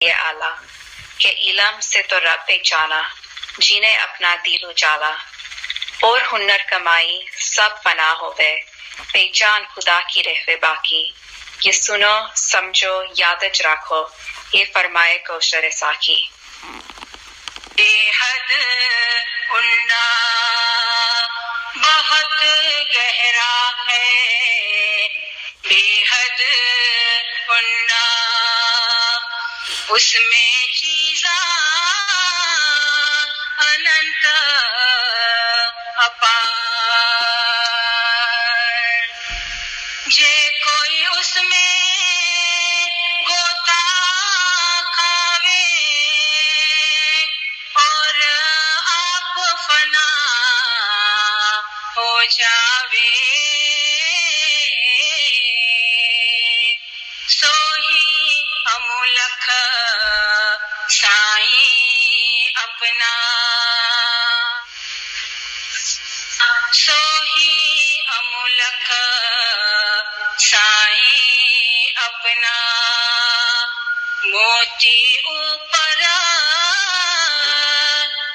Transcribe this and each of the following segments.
ये आला के इलम से तो रब पहचाना, जीने अपना दिल उजाला, और हुनर कमाई सब फना हो गए, पहचान खुदा की रहवे बाकी। ये सुनो समझो यादच रखो, ये फरमाए कौशर साकी। बेहद उन्ना बहुत गहरा है, बेहद उन्ना उसमें चीज़ा अनंत अपार, जे कोई उसमें गोता खावे और आप फना हो जावे, सो ही अमुलख साईं अपना, सो ही अमुलख साईं अपना, मोती ऊपर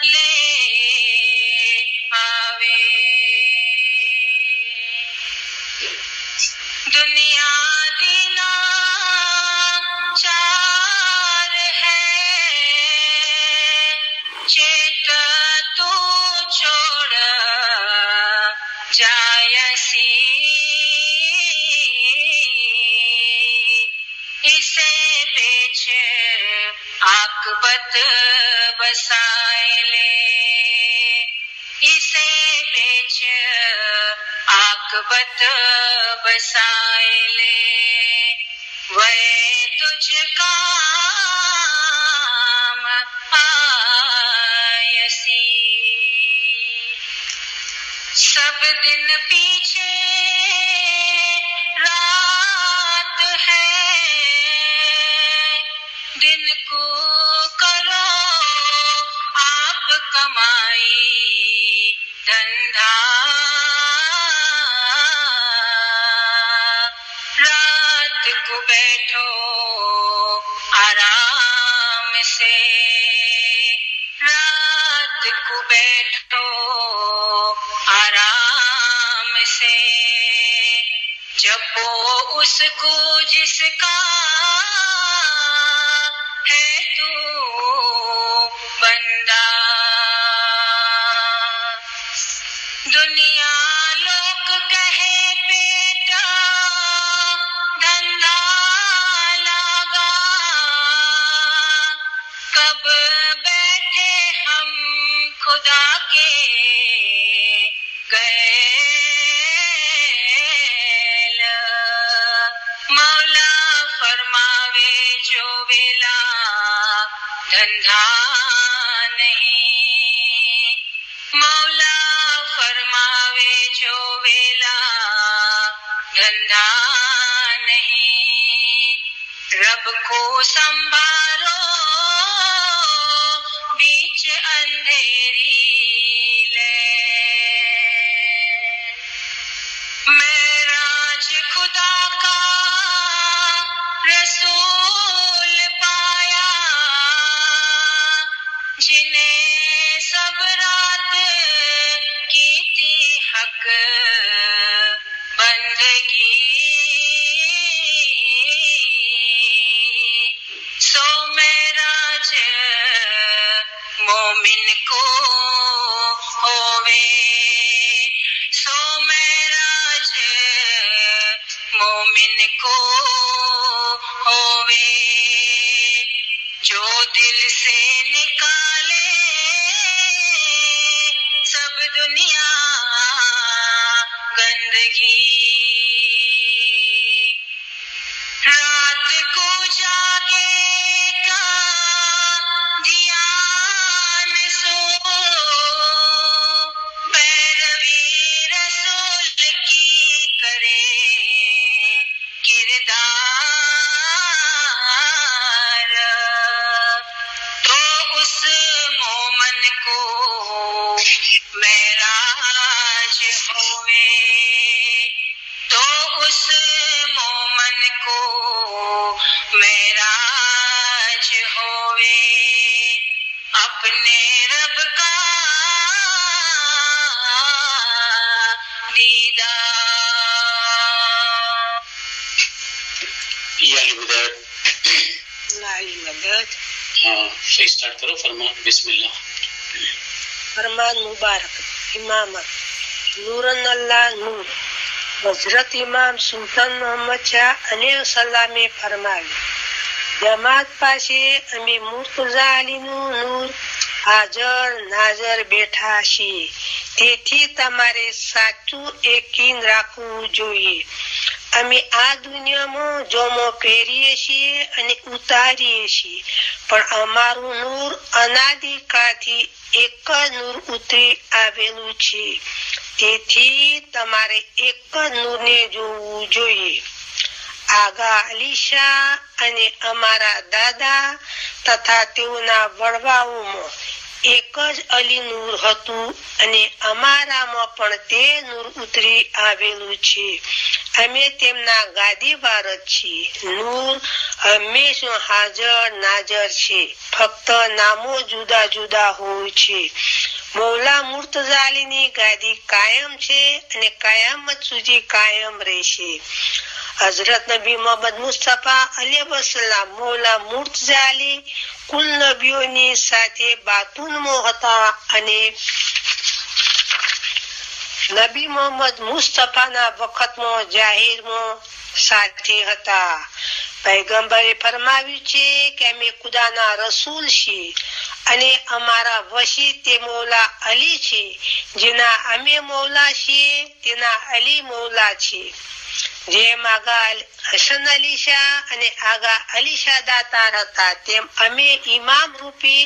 ले आवे। दुनिया दीना चार है, चेत तू छोड़ जायसी, इसे बेच आकबत बसाए ले, इसे बेच आकबत बसाए ले, वह तुझ काम आयसी। सब दिन पीछे रात है, दिन को करो आप कमाई धंधा, रात को बैठो आराम से, रात को बैठो आराम से, जपो उसको जिसका है तू बंदा। दुनिया लोग कहे पेट धंधा लगा, कब बैठे हम खुदा के गए, मौला फरमावे जो वेला धंधा नहीं, मौला फरमावे जो वेला धंधा नहीं, रब को संभालो बीच अंधेरी ले, मेराज खुदा का रसूल पाया, जिन्हें सब रात की थी हक बंदगी, सो मेराज मोमिन को होवे, सो मेराज मोमिन को होवे, जो दिल से निकाले सब दुनिया गंदगी, रात को जागे का ध्यान सो, पैरवी रसूल की करे किरदार, तो उस मोमन को मेराज होवे, तो उस मोमन को मेराज होवे अपने रब का दीदार। लाली मदद हाँ सही स्टार्ट करो। फरमान बिस्मिल्लाह। फरमान मुबारक इमामत नूरन अल्लाह नूर हजरत इमाम સુલતાન મોહમ્મદ શાહ અને સલામે ફરમાવ્યું, જમાત પાસે અમે મુર્તઝા અલીનું નૂર હાજર નાજર બેઠા છીએ, તેથી તમારે સાચું યકીન રાખવું જોઈએ. અમે આ દુનિયામાં જોમો પહેરીએ છીએ અને ઉતારીએ છીએ, પણ અમારું નૂર અનાદિકાળથી એક જ નૂર ઉતરી આવેલું છે, તેથી તમારે એક જ નૂરને જોવું જોઈએ. આગા અલી શાહ અને અમારા દાદા તથા તેઓના વડવાઓમાં એક જ અલી નૂર હતું અને અમારામાં પણ તે નૂર ઉતરી આવેલું છે. અમે તેમના ગાદીવાર જ છીએ. નૂર હંમેશા હાજર નાજર છે, ફક્ત નામો જુદા જુદા હોય છે. મૌલા મુર્તઝા અલીની ગાદી કાયમ છે અને કયામત સુધી કાયમ રહેશે. હઝરત નબી મોહમ્મદ મુસ્તફા અલૈહિ વસલ્લમ મૌલા મુર્તઝા અલી કુલ નબીઓની સાથે બાતુનમાં હતા અને નબી મોહમ્મદ મુસ્તફાના વખતમાં જાહેરમાં સાથે હતા. પૈગંબરે ફરમાવ્યું છે કે અમે ખુદાના રસૂલ છીએ અને અમારા વશી તે મૌલા અલી છે. જેના અમે મૌલા છીએ તેના અલી મૌલા છે. જેમ આગા હસન અલી શાહ અને આગા અલી શાહ દાતાર હતા, તેમ અમે ઇમામ રૂપી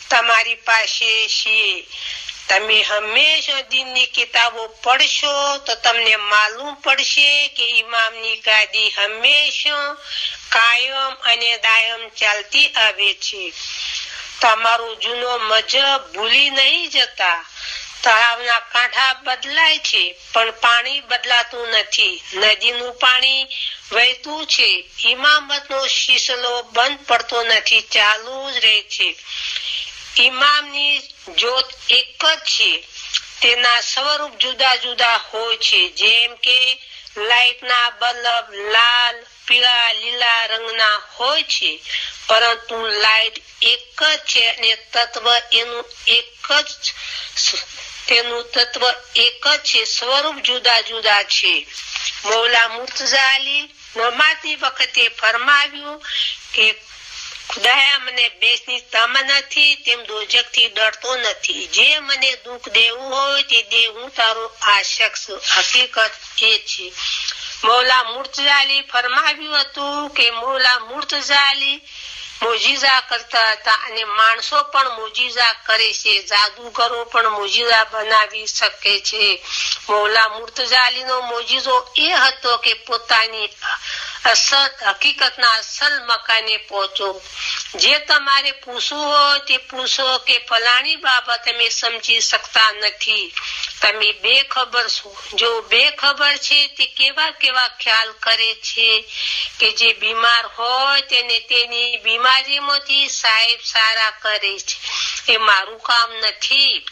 તમારી પાસે છીએ. તમે હંમેશા દીનની કિતાબો પડશો તો તમને માલુમ પડશે કે ઇમામની ગાદી હંમેશા કાયમ અને દાયમ ચાલતી આવે છે. તમારો જૂનો મજહબ ભૂલી નહીં જતા. તળાવના કાંઠા બદલાય છે પણ પાણી બદલાતું નથી. નદીનું પાણી વહેતું છે. ઇમામતનો સિલસિલો બંધ પડતો નથી, ચાલુ જ રહે છે. ઇમામની જ્યોત એક જ છે, તેના સ્વરૂપ જુદા જુદા હોય છે. જેમ કે લાઇટના બલ્બ લાલ પીળા લીલા રંગના હોય છે, પરંતુ લાઇટ એક જ છે અને તેનું તત્વ એક જ છે, સ્વરૂપ જુદા જુદા છે. મૌલા મુર્તઝા અલી નમાઝની વખતે ફરમાવ્યું કે ખુદાયા મને બેસની તમ નથી, તેમ દોજખથી ડરતો નથી. જે મને દુઃખ દેવું હોય તે દે, હું તારો આ શખ્સ. હકીકત એ છે. મૌલા મુર્તઝા અલી ફરમાવ્યું હતું કે મૌલા મુર્તઝા અલી મોજીઝા કરતા હતા અને માણસો પણ મોજીઝા કરે છે. જાદુગરો પણ મોજીઝા બનાવી શકે છે. મૌલા મુર્તઝા અલીનો મોજીઝો એ હતો કે પોતાની હકીકતના અસલ મકાને પહોંચો. જે તમારે પૂછવું હોય તે પૂછો કે ફલાણી બાબત તમે સમજી શકતા નથી, તમે બેખબર છો. જો બેખબર છે તે કેવા કેવા ખ્યાલ કરે છે કે જે બીમાર હોય તેને તેની બીમારીમાંથી સાહેબ સારા કરે છે. એ મારું કામ નથી.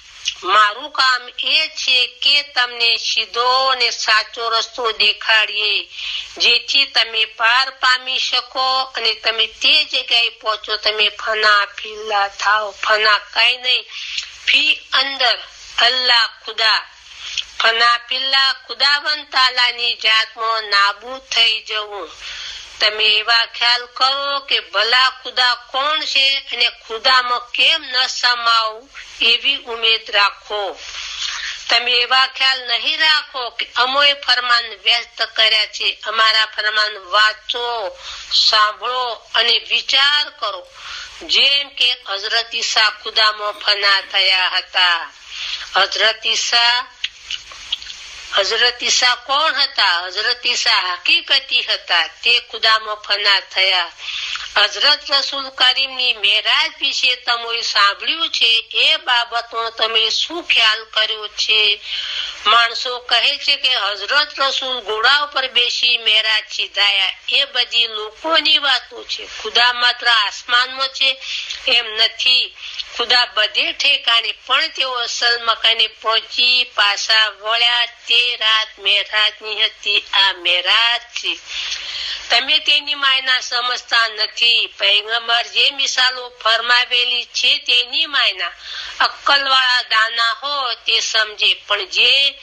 મારું કામ એ છે કે તમને સીધો અને સાચો રસ્તો દેખાડીએ, જેથી તમે પાર પામી શકો અને તમે તે જગ્યાએ પહોંચો. તમે ફના ફિલ્લા થાઓ. ફના કઈ નહીં, ફી અંદર અલ્લાહ ખુદા. ફના ફિલ્લા ખુદાવંદ તાલાની જાતમાં નાબૂદ થઈ જવું. તમે એવા ખ્યાલ કરો કે ભલા ખુદા કોણ છે અને ખુદામાં કેમ ન સમાવું, એવી ઉમેદ રાખો. તમે એવા ખ્યાલ નહીં રાખો કે અમોએ ફરમાન વ્યસ્ત કર્યા છે. અમારા ફરમાન વાંચો, સાંભળો અને વિચાર કરો. જેમ કે હઝરત ઈસા ખુદામાં ફના થયા હતા. હઝરત ઈસા કોણ હતા? હઝરત ઈસા હકીકતી હતા, તે ખુદામાં ફના થયા. હઝરત રસૂલ કરીમની મેરાજ વિશે તમે સાંભળ્યું છે, એ બાબતનો તમે શું ખ્યાલ કર્યો છે? માણસો કહે છે કે હઝરત રસૂલ ઘોડા ઉપર બેસી મેરાજ સીધાયા. એ બધી લોકોની વાતો છે. ખુદા માત્ર આસમાનમાં છે એમ નથી. ખુદા બધે ઠેકાણે, પણ તેઓ અસલ મકાને પહોંચી પાછા વળ્યા. તે રાત મેરાજની હતી. આ મેરાજ છે. તમે તેની માયના સમજતા નથી. પૈગંબર જે મિસાલો ફરમાવેલી છે તેની માયના અક્કલવાળા દાના હોય તે સમજે, પણ જે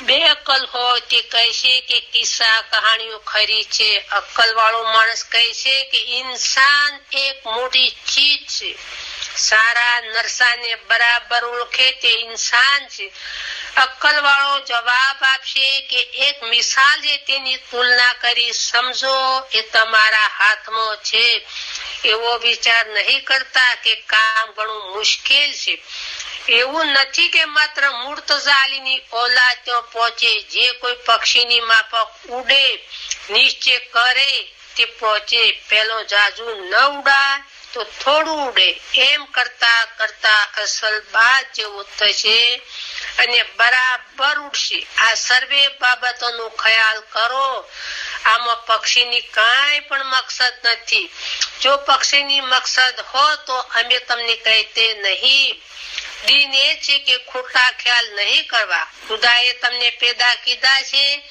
બે અક્કલ હોય તે કહેશે કે કિસ્સા કહાણીઓ ખરી છે. અક્કલવાળો માણસ કહેશે કે ઇન્સાન એક મોટી ચીજ છે. સારા નરસાને બરાબર ઓળખે તે ઇન્સાન છે. અક્કલવાળો જવાબ આપશે કે એક મિસાલ છે, તેની તુલના કરી સમજો, એ તમારા હાથમાં છે. એવો વિચાર નહીં કરતા કે કામ ઘણું મુશ્કેલ છે. એવું નથી કે માત્ર મુર્તઝાલીની ઓલાદ ત્યાં પહોંચે. જે કોઈ પક્ષીની માફક ઉડે, નિશ્ચય કરે તે પહોંચે. પેલો જાજુ ન ઉડા તો થોડું ઉડે. એમ કરતા કરતા અસલ બાદ જેવું થશે અને બરાબર ઉડશે. આ સર્વે બાબતોનો ખ્યાલ કરો. આમાં પક્ષીની કાંઈ પણ મકસદ નથી. જો પક્ષીની મકસદ હો તો અમે તમને કહેતે નહીં. દિન એ છે કે ખોટા ખ્યાલ નહીં કરવા. ખુદાએ તમને પેદા કીધા છે,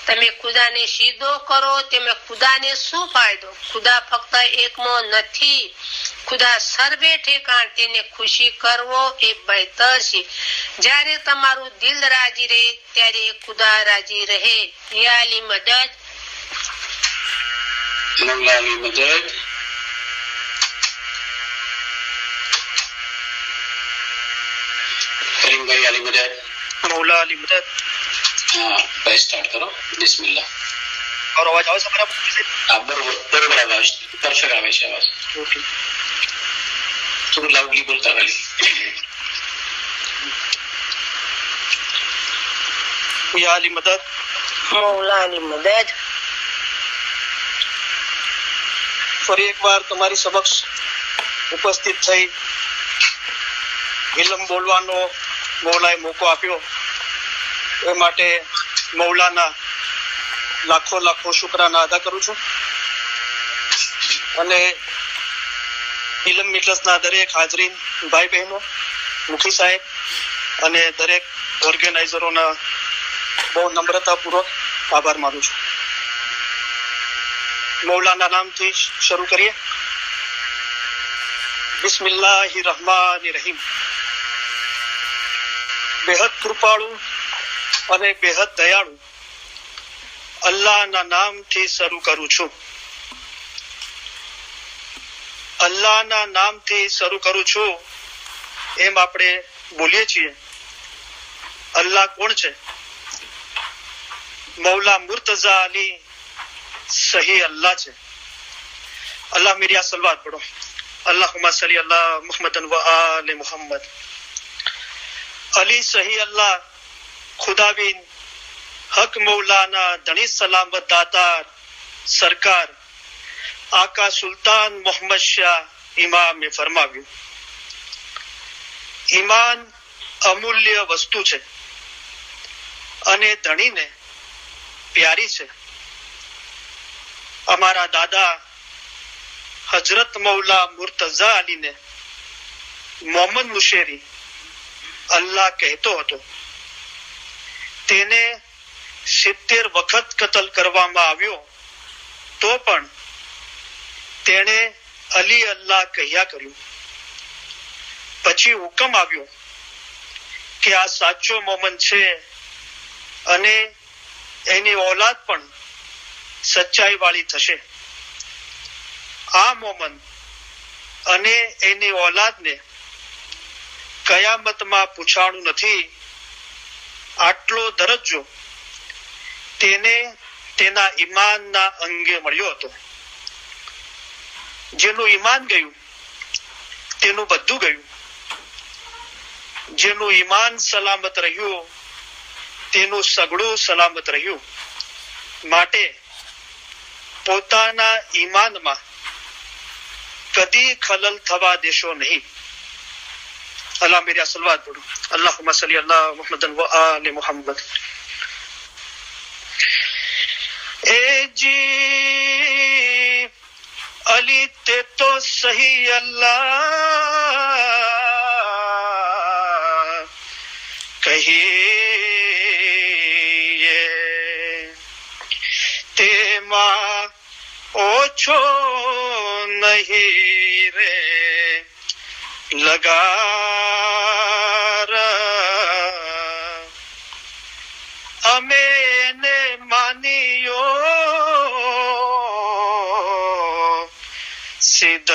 તમે ખુદાને સીધો કરો. તમે ખુદાને શું ફાયદો? ખુદા ફક્ત એકમાં નથી. ખુદા સર્વે ઠેકાણ. તેને ખુશી કરવો એ બહેતર છે. જ્યારે તમારું દિલ રાજી રહે ત્યારે ખુદા રાજી રહે. યા અલી મદદ. मौला अली मदद. करीम भाई अली मदद. मौला अली मदद. हाँ, भाई स्टार्ट करो. बिस्मिल्लाह. और आवाज આવે છે બરાબર? હા, બરોબર આવાજ, પરફેક્ટ આવે છે આવાજ. ઓકે, થોડું લાઉડલી બોલતા ખાલી. યા અલી મદદ. મૌલા અલી મદદ. ફરી એકવાર તમારી સમક્ષ ઉપસ્થિત થઈ ઇલમ બોલવાનો મૌલાએ મોકો આપ્યો. એ માટે મૌલાના લાખો લાખો શુક્રાના અદા કરું છું. અને ઇલમ મિટલસના દરેક હાજરીન ભાઈ બહેનો, મુખી સાહેબ અને દરેક ઓર્ગેનાઇઝરોના બહુ નમ્રતાપૂર્વક આભાર માનું છું. મૌલાના નામથી શરૂ કરીએ. બિસ્મિલ્લાહિર રહમાનિર રહીમ. બેહદ કૃપાળુ અને બેહદ દયાળુ અલ્લાહના નામથી શરૂ કરું છું. અલ્લાહના નામથી શરૂ કરું છું એમ આપણે બોલીએ છીએ. અલ્લાહ કોણ છે? મૌલા મુર્તઝા અલી સહી અલ્લાહ છે. અલ્લાહ મેરી આ સલવાત પઢો. અલ્લાहुम्मा सल्ली अला मुहम्मदन व आले मुहम्मद. अली सही अल्लाह खुदाबीन हक मौलाना धनी सलामत दातार सरकार आका सुल्तान मोहम्मद शाह इमामे फरमाव्યું, ઈમાન અમૂલ્ય વસ્તુ છે અને ધણીને પ્યારી છે. અમારા દાદા હજરત મૌલા મુર્તઝા અલીને મોહમ્મદ મુશેરી અલ્લાહ કહેતો હતો. તેને 70 વખત કતલ કરવામાં આવ્યો તો પણ તેણે અલી અલ્લાહ કહ્યા કર્યું. પછી હુકમ આવ્યો કે આ સાચો મોમન છે અને એની ઓલાદ પણ સચ્ચાઈ વાળી થશે. આ મોમન અને એની ઓલાદને કયામતમાં પૂછાણું નથી. આટલો દરજ્જો તેને તેના ઈમાનના અંગે મળ્યો હતો. જેનું ઈમાન ગયું તેનું બધું ગયું. જેનું ઈમાન સલામત રહ્યું તેનું સગડું સલામત રહ્યું. માટે પોતાના ઈમાનમાં કદી ખલલ થવા દેશો નહીં. અલ્લાહ મેરી સલવાત પઢો. અલ્લાહુમ્મા સલ્લી અલા મુહમ્મદન વ આલે મુહમ્મદ. એ જી અલી તે તો સહી અલ્લાહ કહીએ, તેમાં ઓછો નહીં રે લગાર. અમે એને માનીયો સિદ્ધ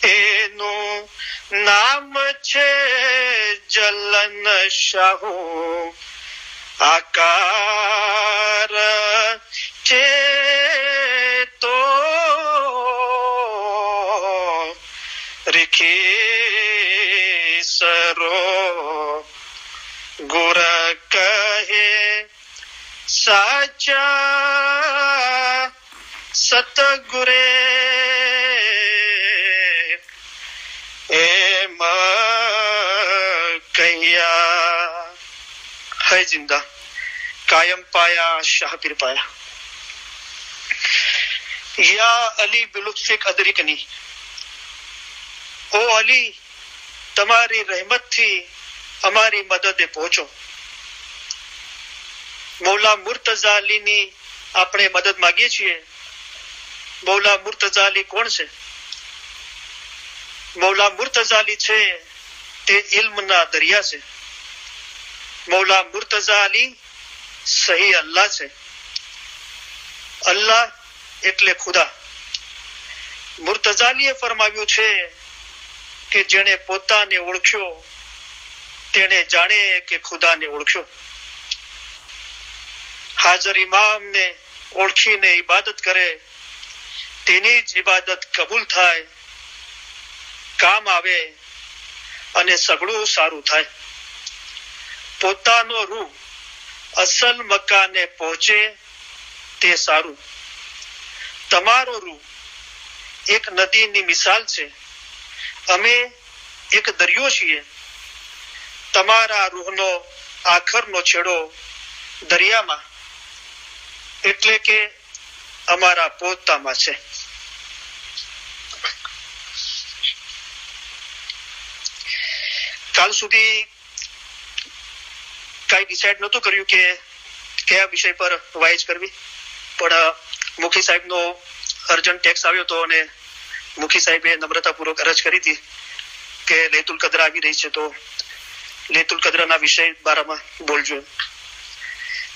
એનું નામ છે જલન શાહુ. આકાર છે તો રીખી સરો ગુર કહે સાચા સતગુરે એમ કહ્યા. હૈ જિંદા કાયમ પાયા શાહ પીર પાયા. યા અલી બિલુત્ફિક અદરિકની. ઓ અલી, તમારી રહેમતથી અમારી મદદે પહોંચો. મૌલા મુર્તઝા અલીની આપણે મદદ માંગીએ છીએ. મૌલા મુર્તઝા અલી કોણ છે? મૌલા મુર્તઝા અલી છે તે ઇલ્મના દરિયા છે. મૌલા મુર્તઝા અલી સહી અલ્લાહ છે. અલ્લાહ એટલે ખુદા. મુર્તઝા અલીએ ફરમાવ્યું છે કે જેણે પોતાને ઓળખ્યો તેને જાણે કે ખુદાને ઓળખ્યો. હાજર ઇમામને ઓળખીને ઇબાદત કરે તેની જ ઇબાદત કબૂલ થાય, કામ આવે અને સગળું સારું થાય. પોતાનો રૂહ અસલ મકાને પહોંચે તે સારું. તમારો રૂહ એક નદીની મિસાલ છે. અમે એક દરિયો છીએ. તમારા રૂહનો આખરનો છેડો દરિયામાં એટલે કે અમારા પોતામાં છે. કાલ સુધી કઈ ડિસાઇડ નહોતું કર્યું કે કયા વિષય પર વાઇઝ કરવી, પણ મુખી સાહેબનો અર્જન્ટ ટેક્સ આવ્યો હતો અને મુખી સાહેબે નમ્રતાપૂર્વક અરજ કરી હતી કે લૈતુલ કદ્ર આવી રહી છે તો લૈતુલ કદ્રના વિષય બારામાં બોલજો.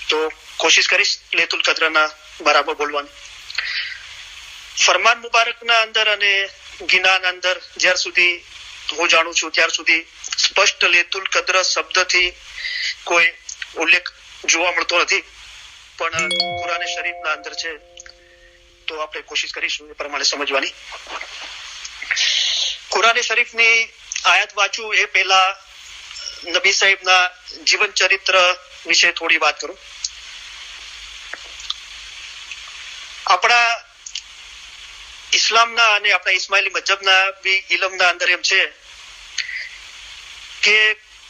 તો કોશિશ કરીશ લૈતુલ કદ્રના બારામાં બોલવાની. ફરમાન મુબારકના અંદર અને ગિનાના અંદર જ્યાર સુધી હું જાણું છું ત્યાર સુધી સ્પષ્ટ લૈતુલ કદ્ર શબ્દથી કોઈ ઉલ્લેખ જોવા મળતો નથી, પણ કુરાન શરીફના અંદર છે તો આપણે કોશિશ કરીશું એ પ્રમાણે સમજવાની. કુરાન શરીફની આયાત વાંચું એ પહેલા નબી સાહેબના જીવન ચરિત્ર વિશે થોડી વાત કરું. આપણા ઇસ્લામના અને આપણા ઇસ્માઇલી મજહબના બી ઇલમના અંદર એમ છે કે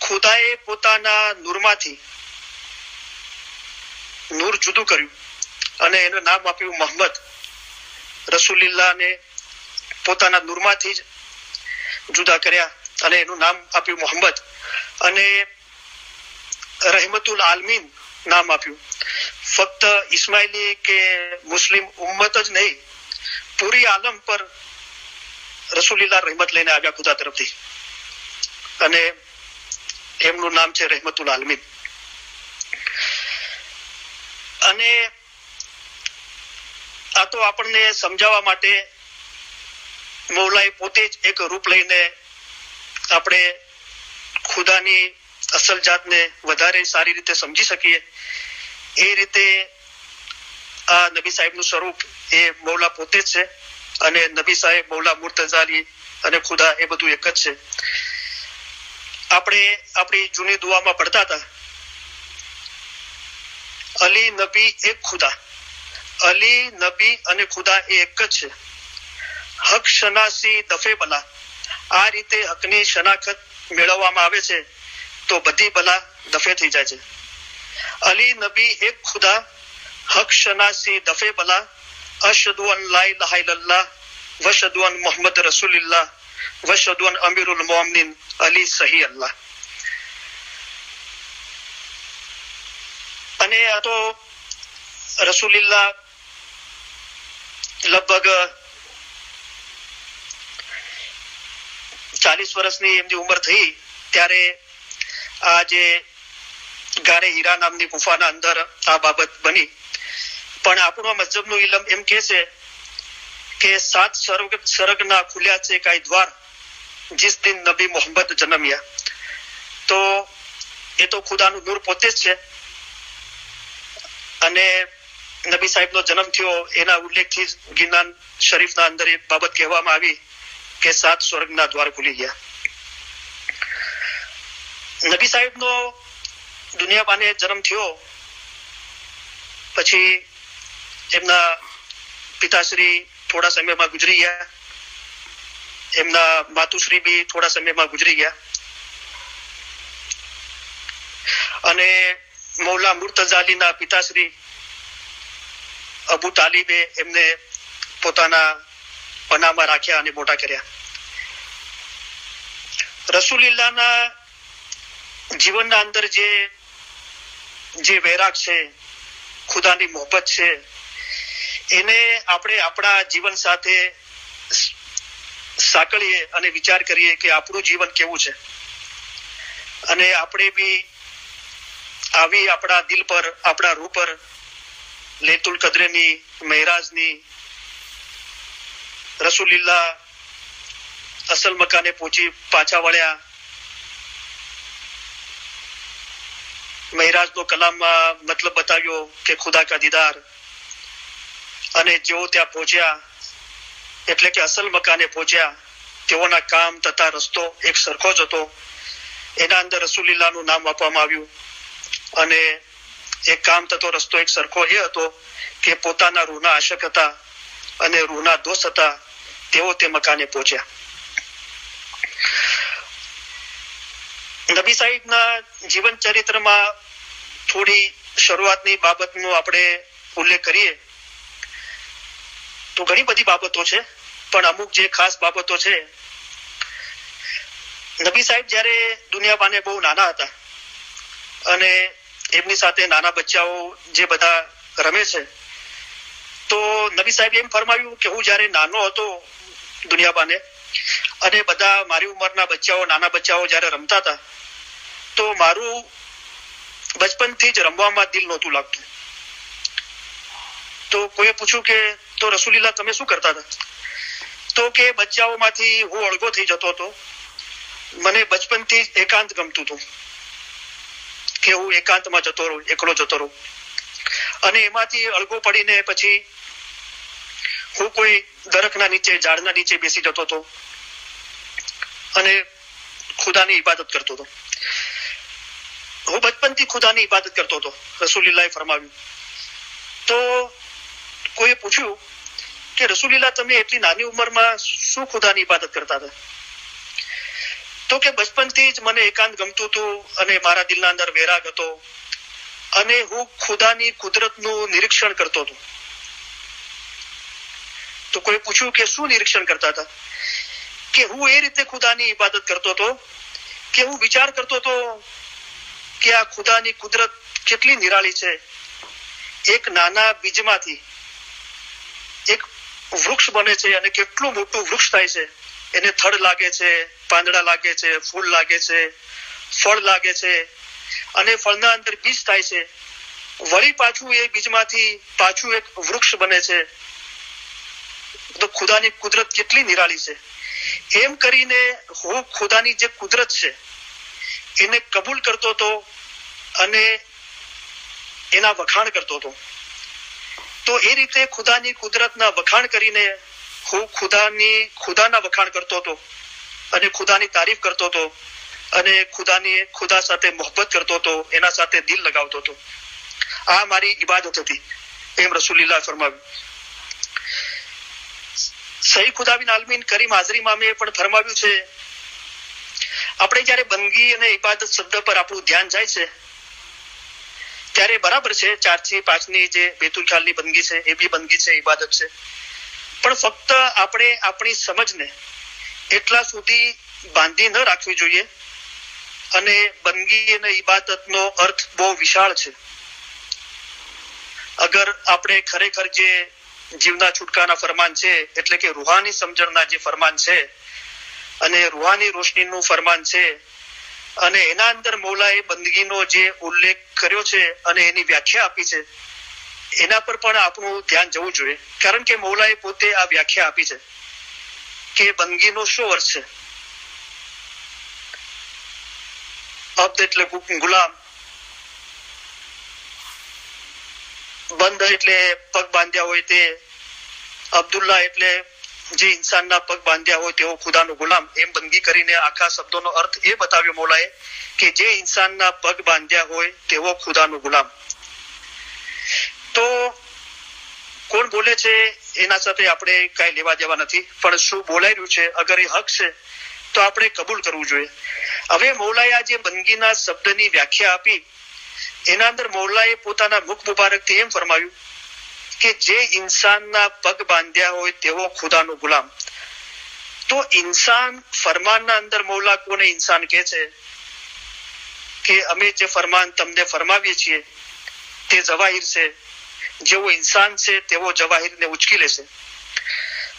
ખુદાએ પોતાના નૂરમાંથી નૂર જુદું કર્યું અને એનું નામ આપ્યું મોહમ્મદ. રસૂલિલ્લાહને પોતાના નૂરમાંથી જ જુદા કર્યા અને એનું નામ આપ્યું મોહમ્મદ, અને રહેમતુલ આલમીન નામ આપ્યું. ફક્ત ઇસ્માઇલી કે મુસ્લિમ ઉમ્મત જ નહીં, પૂરી આલમ પર રસૂલિલ્લાહ રહેમત લઈને આવ્યા ખુદા તરફથી, અને એમનું નામ છે રહેમતુલ આલમીન. અને આ તો આપણને સમજાવવા માટે મૌલાએ પોતે જ એક રૂપ લઈને આપણે ખુદાની અસલ જાતને વધારે સારી રીતે સમજી શકીએ એ રીતે આ નબી સાહેબનું સ્વરૂપ એ મૌલા પોતે જ છે, અને નબી સાહેબ, મૌલા મુર્તઝા અલી અને ખુદા એ બધું એક જ છે. આપણે આપણી જૂની દુઆમાં પડતા હતા, અલી નબી એક ખુદા, અલી નબી અને ખુદા એ એક જ છે. હક શનાસી દફે બલા, આ રીતે હકની શનાખત મેળવવામાં આવે છે તો બધી બલા દફે થઈ જાય છે. અલી નબી એક ખુદા, હક શનાસી દફે બલા, અશહદુ અન લા ઇલાહા ઇલ્લલ્લાહ વશહદુ અન મુહમ્મદ રસૂલુલ્લાહ વશહદુ અન અમીરુલ મોમિનીન અલી સહી અલ્લાહ. અને આ તો રસૂલુલ્લાહ લગભગ 40 વર્ષની એમની ઉંમર થઈ ત્યારે આ જે ગારે હીરા નામની ગુફાના અંદર આ બાબત બની. પણ આપણો મજહબનું ઇલમ એમ કહે છે કે 7 સ્વર્ગના ખુલ્યા છે કાંઈ દ્વાર जिस दिन नबी मोहम्मद जन्म्या. તો એ તો ખુદાનું નૂર પોતે જ છે. અને નબી સાહેબનો જન્મ થયો એના ઉલ્લેખથી ગિરનાર શરીફના અંદર એક બાબત કહેવામાં આવી કે 7 સ્વર્ગના દ્વાર ખુલી ગયા. નબી સાહેબનો દુનિયા બાને જન્મ થયો પછી એમના પિતાશ્રી થોડા સમયમાં ગુજરી ગયા, એમના માતુશ્રી બી થોડા સમયમાં ગુજરી ગયા. અને મૌલા મુર્તઝા અલીના પિતાશ્રી અબુ તાલિબે એમને પોતાના પનામાં રાખ્યા અને મોટા કર્યા. રસૂલુલ્લાહના જીવનના અંદર જે વૈરાગ છે, ખુદાની મોહબ્બત છે, એને આપણે આપણા જીવન સાથે સાંકળીએ અને વિચાર કરીએ કે આપણું જીવન કેવું છે. અને આપણે બી આવી આપણા દિલ પર, આપણા રૂહ પર લૈતુલ કદ્રની, મહેરાજની, રસૂલુલ્લાહ અસલ મકાને પહોંચી પાછા વળ્યા, મહેરાજનો કલામમાં મતલબ બતાવ્યો કે ખુદા કા દીદાર, અને જેઓ ત્યાં પહોંચ્યા એટલે કે અસલ મકાને પહોંચ્યા, તેઓના કામ તથા રસ્તો એક સરખો જ હતો. એના અંદર રસૂલુલ્લાહનું નામ આપવામાં આવ્યું. અને એ કામ તથો રસ્તો એક સરખો એ હતો કે પોતાના રૂહના આશક હતા અને રૂહના દોસ્ત હતા, તેઓ તે મકાને પહોંચ્યા. નબી સાહેબના જીવન ચરિત્રમાં થોડી શરૂઆતની બાબતનો આપણે ઉલ્લેખ કરીએ તો ઘણી બધી બાબતો છે, પણ અમુક જે ખાસ બાબતો છે. નબી સાહેબ જ્યારે દુનિયા બાને બહુ નાના હતા અને એમની સાથે નાના બચ્ચાઓ જે બધા રમે છે, તો નબી સાહેબ એમ ફરમાવ્યું કે હું જ્યારે નાનો હતો દુનિયા બાને અને બધા મારી ઉંમરના બચ્ચાઓ, નાના બચ્ચાઓ જ્યારે રમતા હતા, તો મારું બચપનથી જ રમવામાં દિલ નહોતું લાગતું. તો કોઈએ પૂછ્યું કે તો રસૂલુલ્લાહ તમે શું કરતા હતા? તો કે બચ્ચાઓમાંથી હું અળગો થઈ જતો હતો. મને બચપનથી જ એકાંત ગમતું હતું કે હું એકાંતમાં જતો રહું, એકલો જતો રહું. અને એમાંથી અળગો પડીને પછી હું કોઈ દરખના નીચે, ઝાડના નીચે બેસી જતો હતો અને ખુદાની ઇબાદત કરતો હતો. હું બચપનથી ખુદાની ઇબાદત કરતો હતો, રસૂલુલ્લાહે ફરમાવ્યું. તો કોઈએ પૂછ્યું કે રસૂલુલ્લાહ તમે એટલી નાની ઉંમરમાં શું ખુદાની ઇબાદત કરતા હતા? તો કે બચપનથી જ મને એકાંત ગમતું હતું અને મારા દિલના અંદર વૈરાગ હતો અને હું ખુદાની કુદરતનું નિરીક્ષણ કરતો હતો. તો કોઈ પૂછ્યું કે શું નિરીક્ષણ કરતા હતા? કે હું એ રીતે ખુદાની ઇબાદત કરતો હતો કે હું વિચાર કરતો હતો કે આ ખુદાની કુદરત કેટલી નિરાળી છે. એક નાના બીજમાંથી એક વૃક્ષ બને છે અને કેટલું મોટું વૃક્ષ થાય છે. એને થડ લાગે છે, પાંદડા લાગે છે, ફૂલ લાગે છે, ફળ લાગે છે અને ફળના અંદર બીજ થાય છે. વળી પાછું એ બીજમાંથી પાછું એક વૃક્ષ બને છે. તો ખુદાની કુદરત કેટલી નિરાળી છે. એમ કરીને હું ખુદાની જે કુદરત છે એને કબૂલ કરતો હતો અને એના વખાણ કરતો હતો. તો એ રીતે ખુદાની કુદરતના વખાણ કરીને હું ખુદાના વખાણ કરતો હતો અને ખુદાની તારીફ કરતો હતો અને ખુદા સાથે મોહબ્બત કરતો હતો, એના સાથે દિલ લગાવતો હતો. આ મારી ઇબાદત હતી એમ રસૂલુલ્લાહ ફરમાવ્યું. સહી ખુદાબિન આલમીન કરીમ હાજરી મામે પણ ફરમાવ્યું છે, આપણે જયારે બંદગી અને ઇબાદત શબ્દ પર આપણું ધ્યાન જાય છે ત્યારે બરાબર છે 4 થી 5 ની જે બેતુલ ખ્યાલની બંદગી છે એ બી બંદગી છે, ઇબાદત છે, પણ ફક્ત આપણે આપણી સમજને એટલા સુધી બાંધી ન રાખવી જોઈએ. અને બંદગી અને ઇબાદતનો અર્થ બહુ વિશાળ છે. અગર આપણે ખરેખર જે જીવના છૂટકાના ફરમાન છે એટલે કે રૂહાની સમજણના જે ફરમાન છે અને રૂહાની રોશનીનું ફરમાન છે અને એના અંદર મૌલાએ બંદગીનો જે ઉલ્લેખ કર્યો છે અને એની વ્યાખ્યા આપી છે એના પર પણ આપણું ધ્યાન જવું જોઈએ. કારણ કે મૌલાએ પોતે આ વ્યાખ્યા આપી છે કે બંદગીનો શું અર્થ છે. અબ્દ એટલે ગુલામ, બંધ એટલે પગ બાંધ્યા હોય તે, અબ્દુલ્લા એટલે જે ઇન્સાનના પગ બાંધ્યા હોય તેવો ખુદાનો ગુલામ. એમ બંદગી કરીને આખા શબ્દોનો અર્થ એ બતાવ્યો મૌલાએ કે જે ઇન્સાનના પગ બાંધ્યા હોય તેવો ખુદાનો ગુલામ. તો કોણ બોલે છે એના સાથે આપણે કઈ લેવા દેવા નથી, પણ શું બોલાઈ રહ્યું છે અગર એ હક છે તો આપણે કબૂલ કરવું જોઈએ. હવે મૌલાએ આ જે બંદગીના શબ્દની વ્યાખ્યા આપી એના અંદર મૌલાએ પોતાના મુખ મુબારકથી એમ ફરમાવ્યું કે જે ઇન્સાનના પગ બાંધ્યા હોય તેવો ખુદાનો ગુલામ. તો ઇન્સાન ફરમાનના અંદર મૌલા કોને ઇન્સાન કહે છે કે અમે જે ફરમાન તમને ફરમાવીએ છીએ તે જવાહિર છે, જેવો ઇન્સાન છે તેવો જવાહિરને ઉચકી લેશે.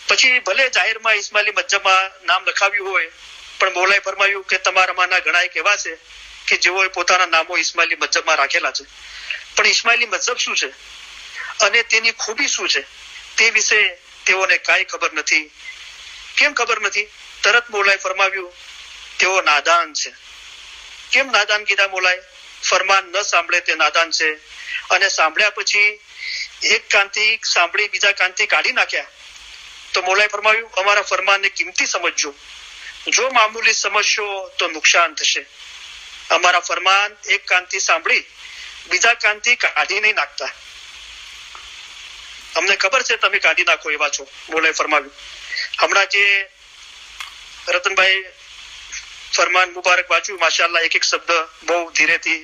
પછી ભલે જાહેરમાં ઇસ્માઇલી મજ્જબમાં નામ લખાવ્યું હોય પણ મૌલાએ ફરમાવ્યું કે તમારામાંના ઘણા એક એવા છે કે જેઓએ પોતાના નામો ઇસ્માઇલી મજ્જબમાં રાખેલા છે, પણ ઇસ્માઇલી મજ્જબ શું છે અને તેની ખૂબી શું છે તે વિશે તેઓને કાંઈ ખબર નથી. કેમ ખબર નથી? તરત મૌલાએ ફરમાવ્યું તેઓ નાદાન છે. કેમ નાદાન કીધા મૌલાએ? ફરમાન ન સાંભળે તે નાદાન છે, અને સાંભળ્યા પછી એક કાનથી સાંભળી બીજા કાનથી કાઢી નાખ્યા. તો મૌલાએ ફરમાવ્યું અમારા ફરમાનને કિંમતી સમજજો, જો મામૂલી સમજશો તો નુકસાન થશે. અમારા ફરમાન એક કાનથી સાંભળી બીજા કાનથી કાઢી નહીં નાખતા. અમને ખબર છે તમે કાઢી નાખો એવા છો, મૌલાએ ફરમાવ્યું. હમણાં જે રતનભાઈ ફરમાન મુબારક વાંચ્યું, માશાઅલ્લાહ એક એક શબ્દ બહુ ધીરેથી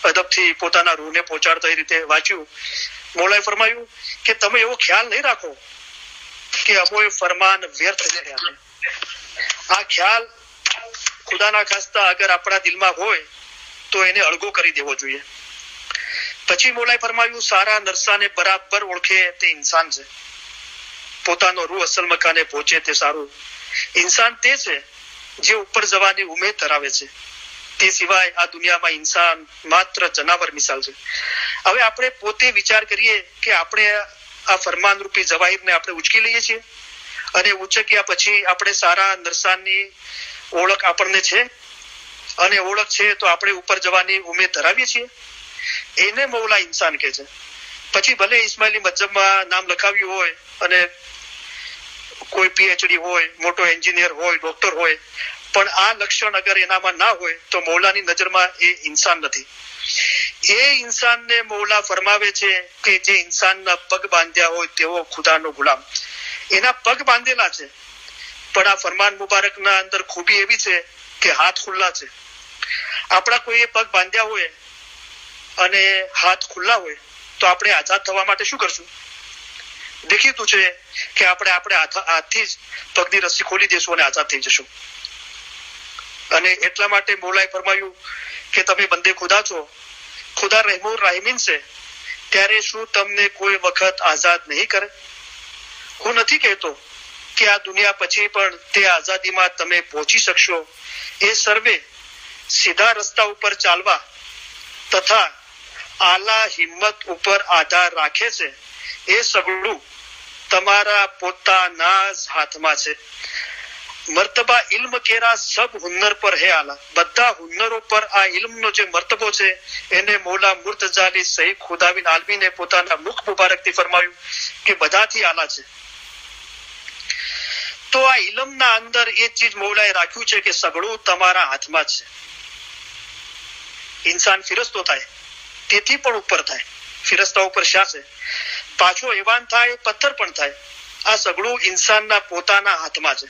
અદબથી પોતાના રૂહને પહોંચાડતા એ રીતે વાંચ્યું. મૌલાએ ફરમાયું કે તમે એવો ખ્યાલ નહીં રાખો કે અમોએ ફરમાન વ્યર્થ રહ્યા છે. આ ખ્યાલ ખુદાના ખાસ્તા અગર આપણા દિલમાં હોય તો એને અળગો કરી દેવો જોઈએ. પછી મૌલાએ ફરમાયું સારા નરસાને બરાબર ઓળખે તે ઇન્સાન છે, પોતાનો રૂહ અસલ મકાને પહોંચે તે સારું. ઇન્સાન તે છે જે ઉપર જવાની ઉમેદ ધરાવે છે, તે સિવાય આ દુનિયામાં ઇન્સાન માત્ર જનાવર મિસાલ છે. હવે આપણે પોતે વિચાર કરીએ કે આપણે આ ફરમાન રૂપી જવાહિરને આપણે ઉચકી લઈએ છીએ અને ઉચક્યા પછી આપણે સારા નરસાનની ઓળખ આપણને છે અને ઓળખ છે તો આપણે ઉપર જવાની ઉમેદ ધરાવીએ છીએ. એને મૌલા ઇન્સાન કહે છે. પછી ભલે ઇસ્માઇલી મજ્જબમાં નામ લખાવ્યું હોય અને કોઈ પીએચડી હોય, મોટો એન્જિનિયર હોય, ડોક્ટર હોય, પણ આ લક્ષણ અગર એનામાં ના હોય તો મૌલાની નજરમાં એ ઇન્સાન નથી. એ ઇન્સાનને મૌલા ફરમાવે છે કે જે ઇન્સાનના પગ બાંધ્યા હોય તેવો ખુદાનો ગુલામ. એના પગ બાંધેલા છે પણ આ ફરમાન મુબારકના અંદર ખૂબી એવી છે કે હાથ ખુલ્લા છે. આપણા કોઈએ પગ બાંધ્યા હોય અને હાથ ખુલ્લા હોય તો આપણે આઝાદ થવા માટે શું કરશું? દેખીતું છે કે આપણે હાથથી જ પગની રસ્સી ખોલી દેશું અને આઝાદ થઈ જશું. અને એટલા માટે મૌલાએ ફરમાયું કે તમે બંદે ખુદા છો, ખુદા રહેમુર રાહિમીન છે, ત્યારે શું તમને કોઈ વખત આઝાદ નહીં કરે? હું નથી કહેતો કે આ દુનિયા પછી પણ તે આઝાદીમાં તમે પહોંચી શકશો. એ સર્વે સીધા રસ્તા ઉપર ચાલવા તથા આલા હિંમત ઉપર આધાર રાખે છે. એ સગળું તમારા પોતાના જ હાથમાં છે. મર્તબા ઇલ્મ કેરા સબ હુન્નર પર હે આલા. બધા હુન્નરો પર આ ઇલ્મનો જે મર્તબો છે એને મૌલા મુર્તઝાલી સહી ખુદાબિન આલમીને પોતાના મુખ મુબારકથી ફરમાવ્યું કે બધાથી આલા છે. તો આ ઇલમના અંદર એ ચીજ મૌલાએ રાખ્યું છે કે સગળું તમારા હાથમાં જ છે. ઇન્સાન ફિરસ્તો થાય તેથી પણ ઉપર થાય. ફિરસ્તા ઉપર શા છે? પાછો હેવાન થાય, પથ્થર પણ થાય. આ સગળું ઇન્સાનના પોતાના હાથમાં છે.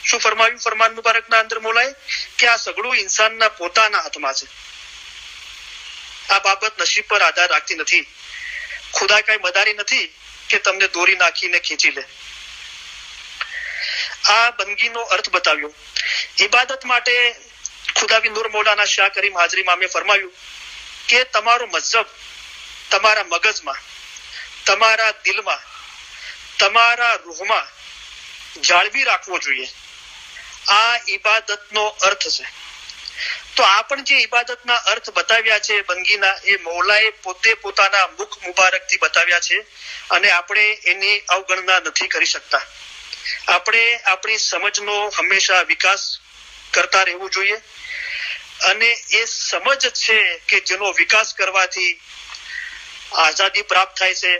શું ફરમાવ્યું ફરમાન મુબારકના અંદર મૌલાએ? કે આ સગળું ઇન્સાનના પોતાના હાથમાં છે. આ બાબત નસીબ પર આધાર રાખતી નથી. ખુદા કઈ મદારી નથી કે તમને દોરી નાખીને ખેંચી લે. આ બંદગીનો અર્થ બતાવ્યો. ઇબાદત માટે ખુદાવી નૂર મૌલાના શાહ કરીમ હાજરી મામે ફરમાવ્યું કે તમારો મઝહબ તમારા મગજમાં, તમારા દિલમાં, તમારા રૂહમાં જાળવી રાખવો જોઈએ. આ ઇબાદતનો અર્થ છે. તો આ પણ જે ઇબાદતના અર્થ બતાવ્યા છે બંદગીના, એ મૌલાએ પોતે પોતાના મુખ મુબારકથી બતાવ્યા છે અને આપણે એની અવગણના નથી કરી શકતા. આપણે આપણી સમજનો હંમેશા વિકાસ કરતા રહેવું જોઈએ અને એ સમજ છે કે જેનો વિકાસ કરવાથી આઝાદી પ્રાપ્ત થાય છે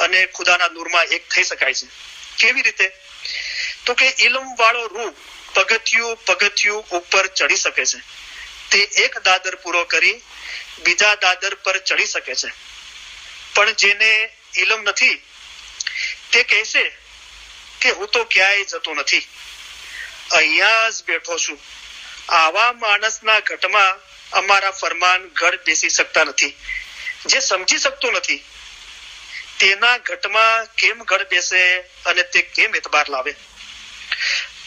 અને ખુદાના નૂરમાં એક થઈ શકાય છે. કેવી રીતે? તો કે ઇલ્મ વાળો રૂહ પગથિયું ઉપર ચડી શકે છે. તે એક દાદર પૂરો કરી બીજા દાદર પર ચડી શકે છે. પણ જેને ઇલમ નથી તે કહેશે કે હું તો ક્યાંય જતો નથી, અહીંયા જ બેઠો છું. આવા માણસના ઘટમાં અમારા ફરમાન ઘડ બેસી શકતા નથી. જે સમજી શકતો નથી તેના ઘટમાં કેમ ઘડ બેસે અને તે કેમ એતબાર લાવે?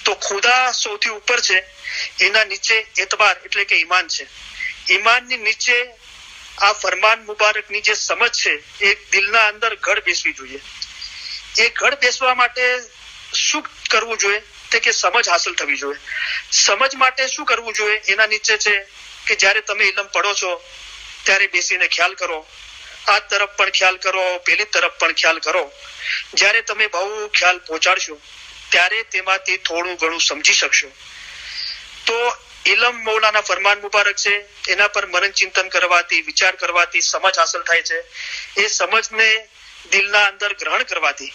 તો ખુદા સૌથી ઉપર છે, એના નીચે એતબાર એટલે કે ઈમાન છે. ઈમાનની નીચે આ ફરમાન મુબારકની જે સમજ છે એ દિલના અંદર ઘડ બેસવી જોઈએ. એ ઘડ બેસવા માટે શું કરવું જોઈએ? તે કે સમજ હાંસલ થવી જોઈએ. સમજ માટે શું કરવું જોઈએ? એના નીચે છે કે જ્યારે તમે ઇલમ પડો છો ત્યારે બેસીને ખ્યાલ કરો, આ તરફ પણ ખ્યાલ કરો, પેલી તરફ પણ ખ્યાલ કરો. જ્યારે તમે બહુ ખ્યાલ પહોંચાડશો ત્યારે તેમાંથી થોડું ઘણું સમજી શકશો. તો ઇલમ મૌલાના ફરમાન મુબારક છે, એના પર મનન ચિંતન કરવાથી, વિચાર કરવાથી સમજ હાંસલ થાય છે. એ સમજને દિલના અંદર ગ્રહણ કરવાથી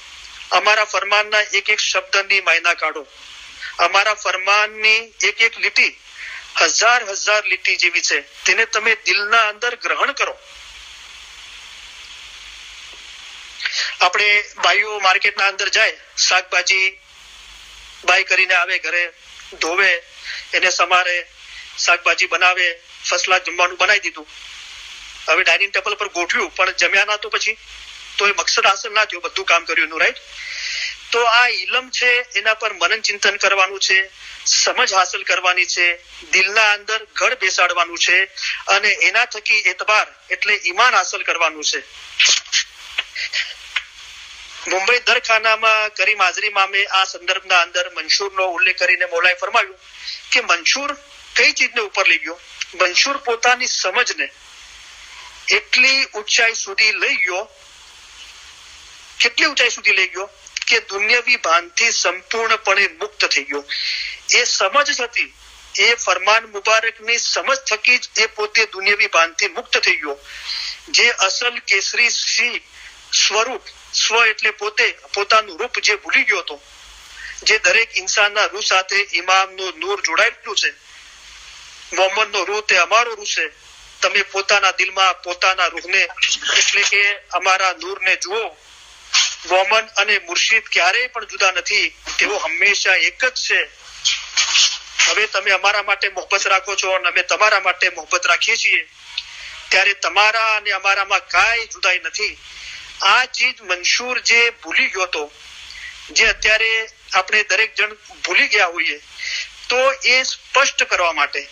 અમારા ફરમાનના એક એક શબ્દની માયના કાઢો. અમારા ફરમાનની એક એક લીટી હજાર લીટી જેવી છે, તેને તમે દિલના અંદર ગ્રહણ કરો. આપણે ભાઈઓ માર્કેટના અંદર જાય, શાકભાજી બાય કરીને આવે, ઘરે ધોવે, એને સમારે, શાકભાજી બનાવે, ફસલા જમવાનું બનાવી દીધું. હવે ડાઇનિંગ ટેબલ પર ગોઠવ્યું પણ જમ્યા ના તો પછી તો એ મકસદ હાંસલ ના થયું, બધું કામ કર્યું એનું, રાઈટ? તો આ ઇલમ છે, એના પર મનન ચિંતન કરવાનું છે, સમજ હાંસલ કરવાની છે, દિલના અંદર ઘડ બેસાડવાનું છે અને એના થકી એતબાર એટલે ઈમાન હાંસલ કરવાનું છે. મુંબઈ દરખાનામાં કરીમ હાજરી મામે આ સંદર્ભના અંદર મંશૂરનો ઉલ્લેખ કરીને મૌલાએ ફરમાવ્યું કે મંશૂર કઈ ચીજને ઉપર લઈ ગયો? મંશૂર પોતાની સમજને એટલી ઊંચાઈ સુધી લઈ ગયો. કેટલી ઊંચાઈ સુધી લઈ ગયો? કે દુનિયાવી ભાનથી સંપૂર્ણપણે મુક્ત થઈ ગયો. એ સમજ હતી, એ ફરમાન મુબારકની સમજ થકી જ એ પોતે દુનિયાવી ભાનથી મુક્ત થઈ ગયો. જે અસલ કેસરી સિંહ સ્વરૂપ, સ્વ એટલે પોતે, પોતાનું રૂપ જે ભૂલી ગયો હતો, જે દરેક ઇન્સાનના રૂહ સાથે ઇમામનું નૂર જોડાયેલું છે. મોહમ્મદનો રૂહ તે અમારો રૂહ છે. તમે પોતાના દિલમાં પોતાના રૂહને એટલે કે અમારા નૂરને જુઓ. મોમન અને મુર્શિદ ક્યારેય પણ જુદા નથી, તેઓ હંમેશા એક જ છે. હવે તમે અમારા માટે મોહબ્બત રાખો છો અને અમે તમારા માટે મોહબ્બત રાખીએ છીએ, ત્યારે તમારા અને અમારામાં કાંઈ જુદાઈ નથી. આ ચીજ મંશૂર જે ભૂલી ગયો હતો, જે અત્યારે આપણે દરેક જણ ભૂલી ગયા હોઈએ, તો એ સ્પષ્ટ કરવા માટે,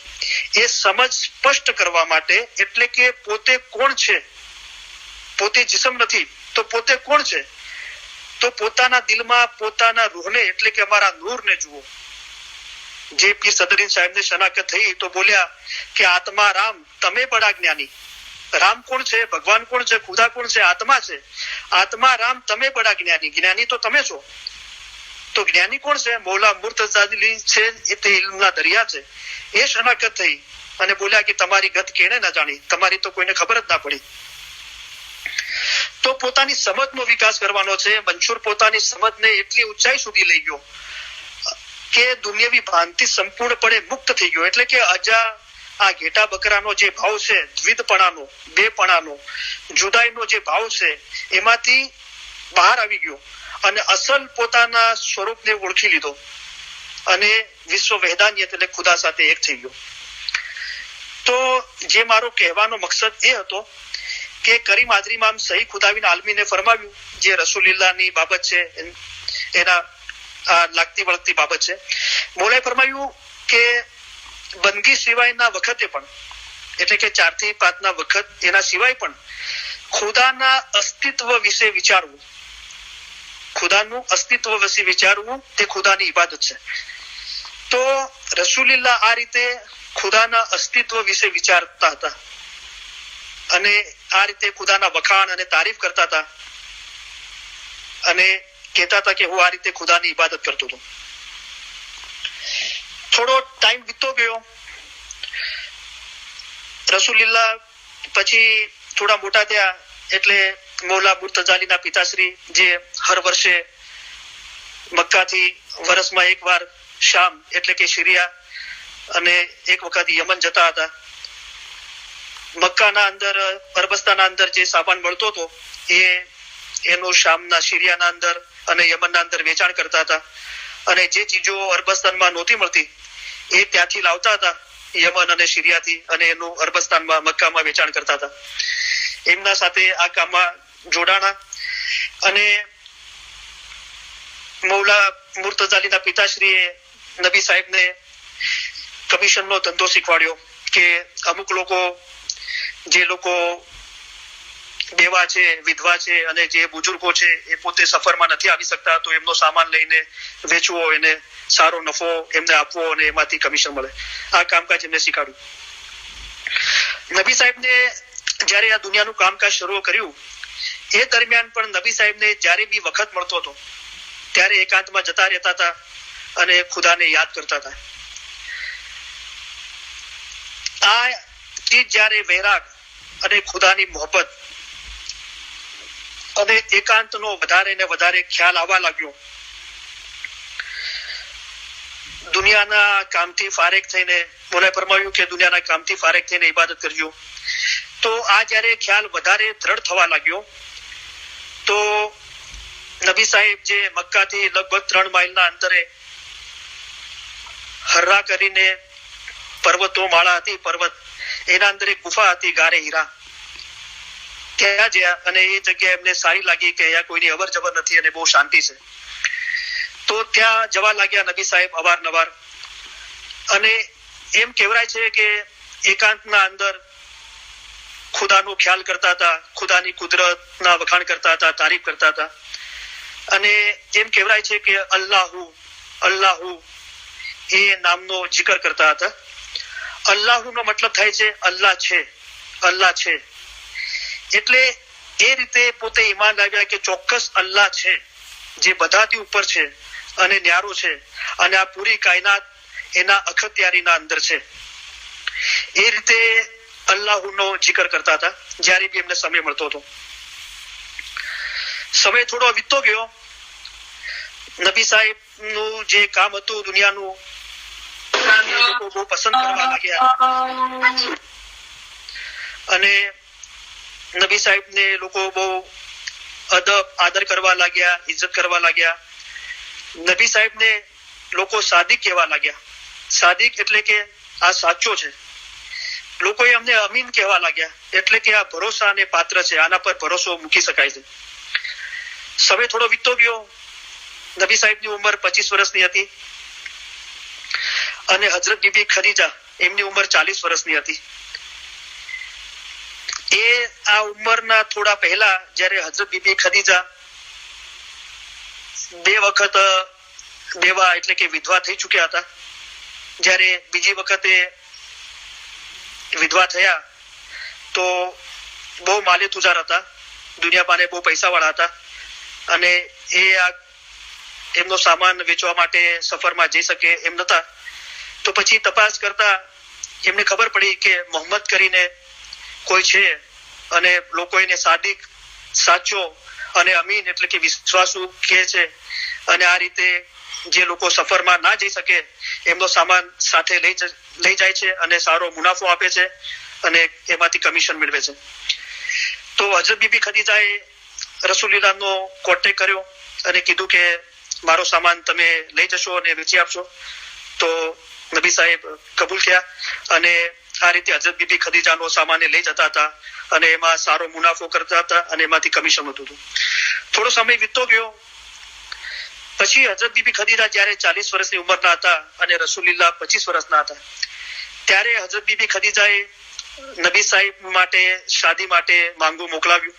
એ સમજ સ્પષ્ટ કરવા માટે, એટલે કે પોતે કોણ છે, પોતે જિસ્મ નથી તો પોતે કોણ છે? તો પોતાના દિલમાં પોતાના રૂહને એટલે કે અમારા નૂરને જુઓ. જે પીર સદરુદ્દીન સાહેબને શનાખત થઈ તો બોલ્યા કે આત્મા રામ તમે બડા જ્ઞાની. રામ કોણ છે? ભગવાન કોણ છે? ખુદા કોણ છે? આત્મા છે. આત્મા રામ તમે બડા જ્ઞાની. જ્ઞાની તો તમે છો. તો જ્ઞાની કોણ છે? મૌલા મુર્તઝાલી છે, એ તે ઇલ્મના દરિયા છે. એ શનાખત થઈ અને બોલ્યા કે તમારી ગત કેણે ના જાણી, તમારી તો કોઈને ખબર જ ના પડી. તો પોતાની સમજનો વિકાસ કરવાનો છે. મંશૂર પોતાની સમજને એટલી ઊંચાઈ સુધી લઈ ગયો કે દુનિયાવી ભાનથી સંપૂર્ણપણે મુક્ત થઈ ગયો. એટલે કે આ ઘેટા બકરાનો જે ભાવ છે, દ્વિધપણાનો, બેપણાનો, જુદાઈનો જે ભાવ છે, એમાંથી બહાર આવી ગયો અને અસલ પોતાના સ્વરૂપને ઓળખી લીધો અને વિશ્વ વહેદાનિયત એટલે ખુદા સાથે એક થઈ ગયો. તો જે મારો કહેવાનો મકસદ એ હતો કે કરીમ આદરીમાં સહી ખુદાવીના આલમીને ફરમાવ્યું, જે રસૂલિલ્લાહની બાબત છે, એના લાગતી વળગતી બાબત છે. મોલાએ ફરમાવ્યું કે બંદગી સિવાયના વખતે પણ, એટલે કે 4 થી 5 વખત એના સિવાય પણ ખુદાના અસ્તિત્વ વિશે વિચારવું, ખુદાનું અસ્તિત્વ વિશે વિચારવું તે ખુદાની ઇબાદત છે. તો રસૂલિલ્લાહ આ રીતે ખુદાના અસ્તિત્વ વિશે વિચારતા હતા અને આ રીતે ખુદાના વખાણ અને તારીફ કરતા હતા અને કહેતા હતા કે હું આ રીતે ખુદાની ઇબાદત કરતો હતો. થોડો ટાઈમ વીતતો ગયો. રસૂલિલ્લાહ પછી થોડા મોટા થયા એટલે મૌલા મુર્તઝાલીના પિતાશ્રી, જે હર વર્ષે મક્કાથી વર્ષમાં એકવાર શામ એટલે કે સિરિયા અને એક વખત યમન જતા હતા. મક્કાના અંદર, અરબસ્તાના અંદર જે સામાન મળતો હતો એનું શામના, સિરિયાના અંદર અને યમનના અંદર વેચાણ કરતા હતા અને જે ચીજો અરબસ્તાનમાં નહોતી મળતી એ ત્યાંથી લાવતા હતા, યમન અને સિરિયાથી, અને એનું અરબસ્તાનમાં, મક્કામાં વેચાણ કરતા હતા. એમના સાથે આ કામમાં જોડાણા અને મૌલા મુર્તઝાલીના પિતાશ્રીએ નબી સાહેબને કમિશનનો ધંધો શીખવાડ્યો કે અમુક લોકો, જે લોકો બેવા છે, વિધવા છે અને જે બુજુર્ગો છે એ પોતે સફરમાં નથી આવી શકતા, તો એમનો સામાન લઈને વેચવો, એને સારો નફો એમને આપવો અને એમાંથી કમિશન મળે. આ કામકાજ એમને શીખવાડ્યું. નબી સાહેબને જયારે આ દુનિયાનું કામકાજ શરૂ કર્યું એ દરમિયાન પણ નબી સાહેબને જયારે બી વખત મળતો હતો ત્યારે એકાંતમાં જતા રહેતા હતા અને ખુદાને યાદ કરતા હતા. આ ચીજ જયારે વૈરાગ અને ખુદાની મોહબ્બત અને એકાંતનો વધારે ને વધારે ખ્યાલ આવવા લાગ્યો, દુનિયાના કામથી ફારેક થઈને, મોલાએ ફરમાવ્યું કે દુનિયાના કામથી ફારેક થઈને ઇબાદત કરજો. તો આ જયારે ખ્યાલ વધારે દ્રઢ થવા લાગ્યો તો નબી સાહેબ, જે મક્કાથી લગભગ 3 માઇલના અંતરે હર્રા કરીને પર્વતો માળા હતી, પર્વત એના અંદર એક ગુફા હતી, ગારે હીરા, ત્યાં ગયા અને એ જગ્યા એમને સારી લાગી કે અહીંયા કોઈની અવર જવર નથી અને બહુ શાંતિ છે. તો ત્યાં જવા લાગ્યા નબી સાહેબ અવારનવાર અને એમ કહેવાય છે કે એકાંતના અંદર ખુદાનો ખ્યાલ કરતા હતા, ખુદાની કુદરતના વખાણ કરતા હતા, તારીફ કરતા હતા અને એમ કહેવાય છે કે અલ્લાહુ અલ્લાહુ એ નામનો જિકર કરતા હતા. અલ્લાહુનો મતલબ થાય છે અલ્લાહ છે, અલ્લાહ છે. એટલે એ રીતે પોતે ઈમાન લાવ્યા કે ચોક્કસ અલ્લાહ છે જે બધાથી ઉપર છે અને ન્યારો છે અને આ પૂરી કાયનાત એના અખત્યારીના અંદર છે. એ રીતે અલ્લાહુનો જિકર કરતા હતા જ્યારે બી એમને સમય મળતો હતો. સમય થોડો વીતતો ગયો. નબી સાહેબ નું જે કામ હતું દુનિયાનું, લોકો બહુ પસંદ કરવા લાગ્યા અને નબી સાહેબ ને લોકો બહુ અદબ આદર કરવા લાગ્યા, ઇજ્જત કરવા લાગ્યા. નબી સાહેબ ને લોકો સાદિક કહેવા લાગ્યા. સાદિક એટલે કે આ સાચો છે. લોકોએ અમને અમીન કહેવા લાગ્યા, એટલે કે આ ભરોસા અને પાત્ર છે, આના પર ભરોસો મૂકી શકાય છે. સમય થોડો વીતતો ગયો. નબી સાહેબની ઉંમર 25 વર્ષની હતી અને હજરત બીબી ખદીજા એમની ઉંમર 40 વર્ષની હતી. એ આ ઉંમરના થોડા પહેલા જ્યારે હજરત બીબી ખદીજા 2 વખત બેવા એટલે કે વિધવા થઈ ચુક્યા હતા, જ્યારે બીજી વખતે વિધવા થયા તો બહુ માલે તુજાર હતા, દુનિયા પાસે બહુ પૈસા વાળા હતા અને એ આ એમનો સામાન વેચવા માટે સફરમાં જઈ શકે એમ નતા. તો પછી તપાસ કરતા એમને ખબર પડી કે મોહમ્મદ કરીને કોઈ છે અને લોકો એને સાદિક, સાચો અને અમીન એટલે કે વિશ્વાસુ કહે છે અને આ રીતે જે લોકો સફરમાં ના જઈ શકે એમનો સામાન સાથે લઈ જાય છે અને સારો મુનાફો આપે છે અને એમાંથી કમિશન મેળવે છે. તો હજરત બીબી ખદીજાએ રસૂલુલ્લાહનો કોન્ટેક્ટ કર્યો અને કીધું કે મારો સામાન તમે લઈ જશો અને વેચી આપશો. તો નબી સાહેબ કબૂલ થયા અને આ રીતે હજરત બીબી ખદીજાનો સામાન લઈ જતા હતા અને એમાં સારો મુનાફો કરતા હતા અને એમાંથી કમિશન મળતું હતું. થોડો સમય વીતતો ગયો. પછી હજરત બીબી ખદીજા જ્યારે 40 વર્ષની ઉંમરના હતા અને રસૂલુલ્લાહ 25 વર્ષના હતા ત્યારે હજરત બીબી ખદીજાએ નબી સાહેબ માટે શાદી માટે માંગુ મોકલાવ્યું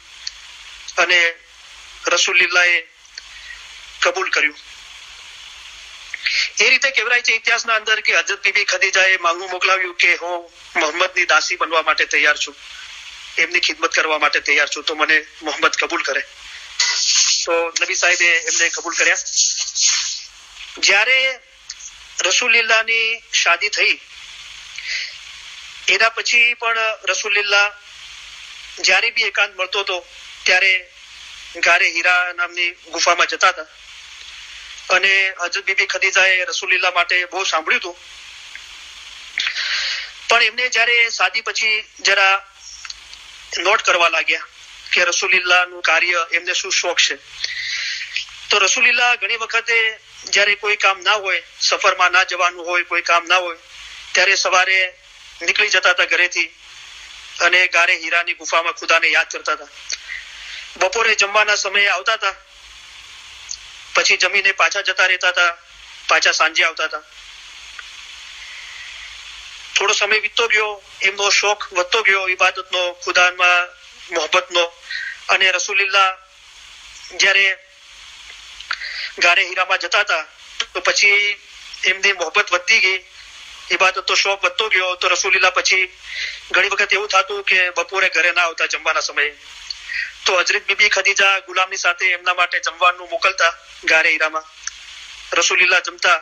અને રસૂલુલ્લાહે કબૂલ કર્યું. એ રીતે કહેવાય છે ઇતિહાસના અંદર કે હજરત બીબી ખદીજાએ માંગુ મોકલાવ્યું કે હું મોહમ્મદની દાસી બનવા માટે તૈયાર છું, એમની ખિદમત કરવા માટે તૈયાર છું, તો મને મોહમ્મદ કબૂલ કરે. તો નબી સાહેબે એમને કબૂલ કર્યા. જ્યારે રસૂલુલ્લાહની શાદી થઈ એના પછી પણ રસૂલુલ્લાહ જ્યારે બી એકાંત મળતો હતો ત્યારે ગારે હીરા નામની ગુફામાં જતા હતા અને હજરત બીબી ખદીજાએ રસૂલુલ્લાહ માટે બહુ સાંભળ્યું હતું. પણ એમને જ્યારે શાદી પછી જરા નોટ કરવા લાગ્યા કે રસૂલુલ્લાહનું કાર્ય એમને શું શોખ છે. તો રસૂલુલ્લાહ ઘણી વખતે જ્યારે કોઈ કામ ના હોય, સફરમાં ના જવાનું હોય, કોઈ કામ ના હોય ત્યારે સવારે નીકળી જતા હતા ઘરેથી અને ગારે હીરાની ગુફામાં ખુદાને યાદ કરતા હતા. બપોરે જમવાના સમયે આવતા હતા, પછી જમીને પાછા જતા રહેતા હતા, પાછા સાંજે આવતા હતા. થોડો સમય વીતતો ગયો, એમનો શોખ વધતો ગયો ઇબાદતનો, ખુદામાં મોહબ્બતનો. અને રસૂલુલ્લાહ જ્યારે ગારે હીરામાં જતા હતા તો પછી એમની મોહબ્બત વધતી ગઈ, ઇબાદતનો શોખ વધતો ગયો. તો રસૂલુલ્લાહ પછી ઘણી વખત એવું થતું કે બપોરે ઘરે ના આવતા જમવાના સમયે. તો હજરત બીબી ખદીજા ગુલામની સાથે એમના માટે જમવાનું મોકલતા ગારે હીરામાં. રસૂલુલ્લાહ જમતા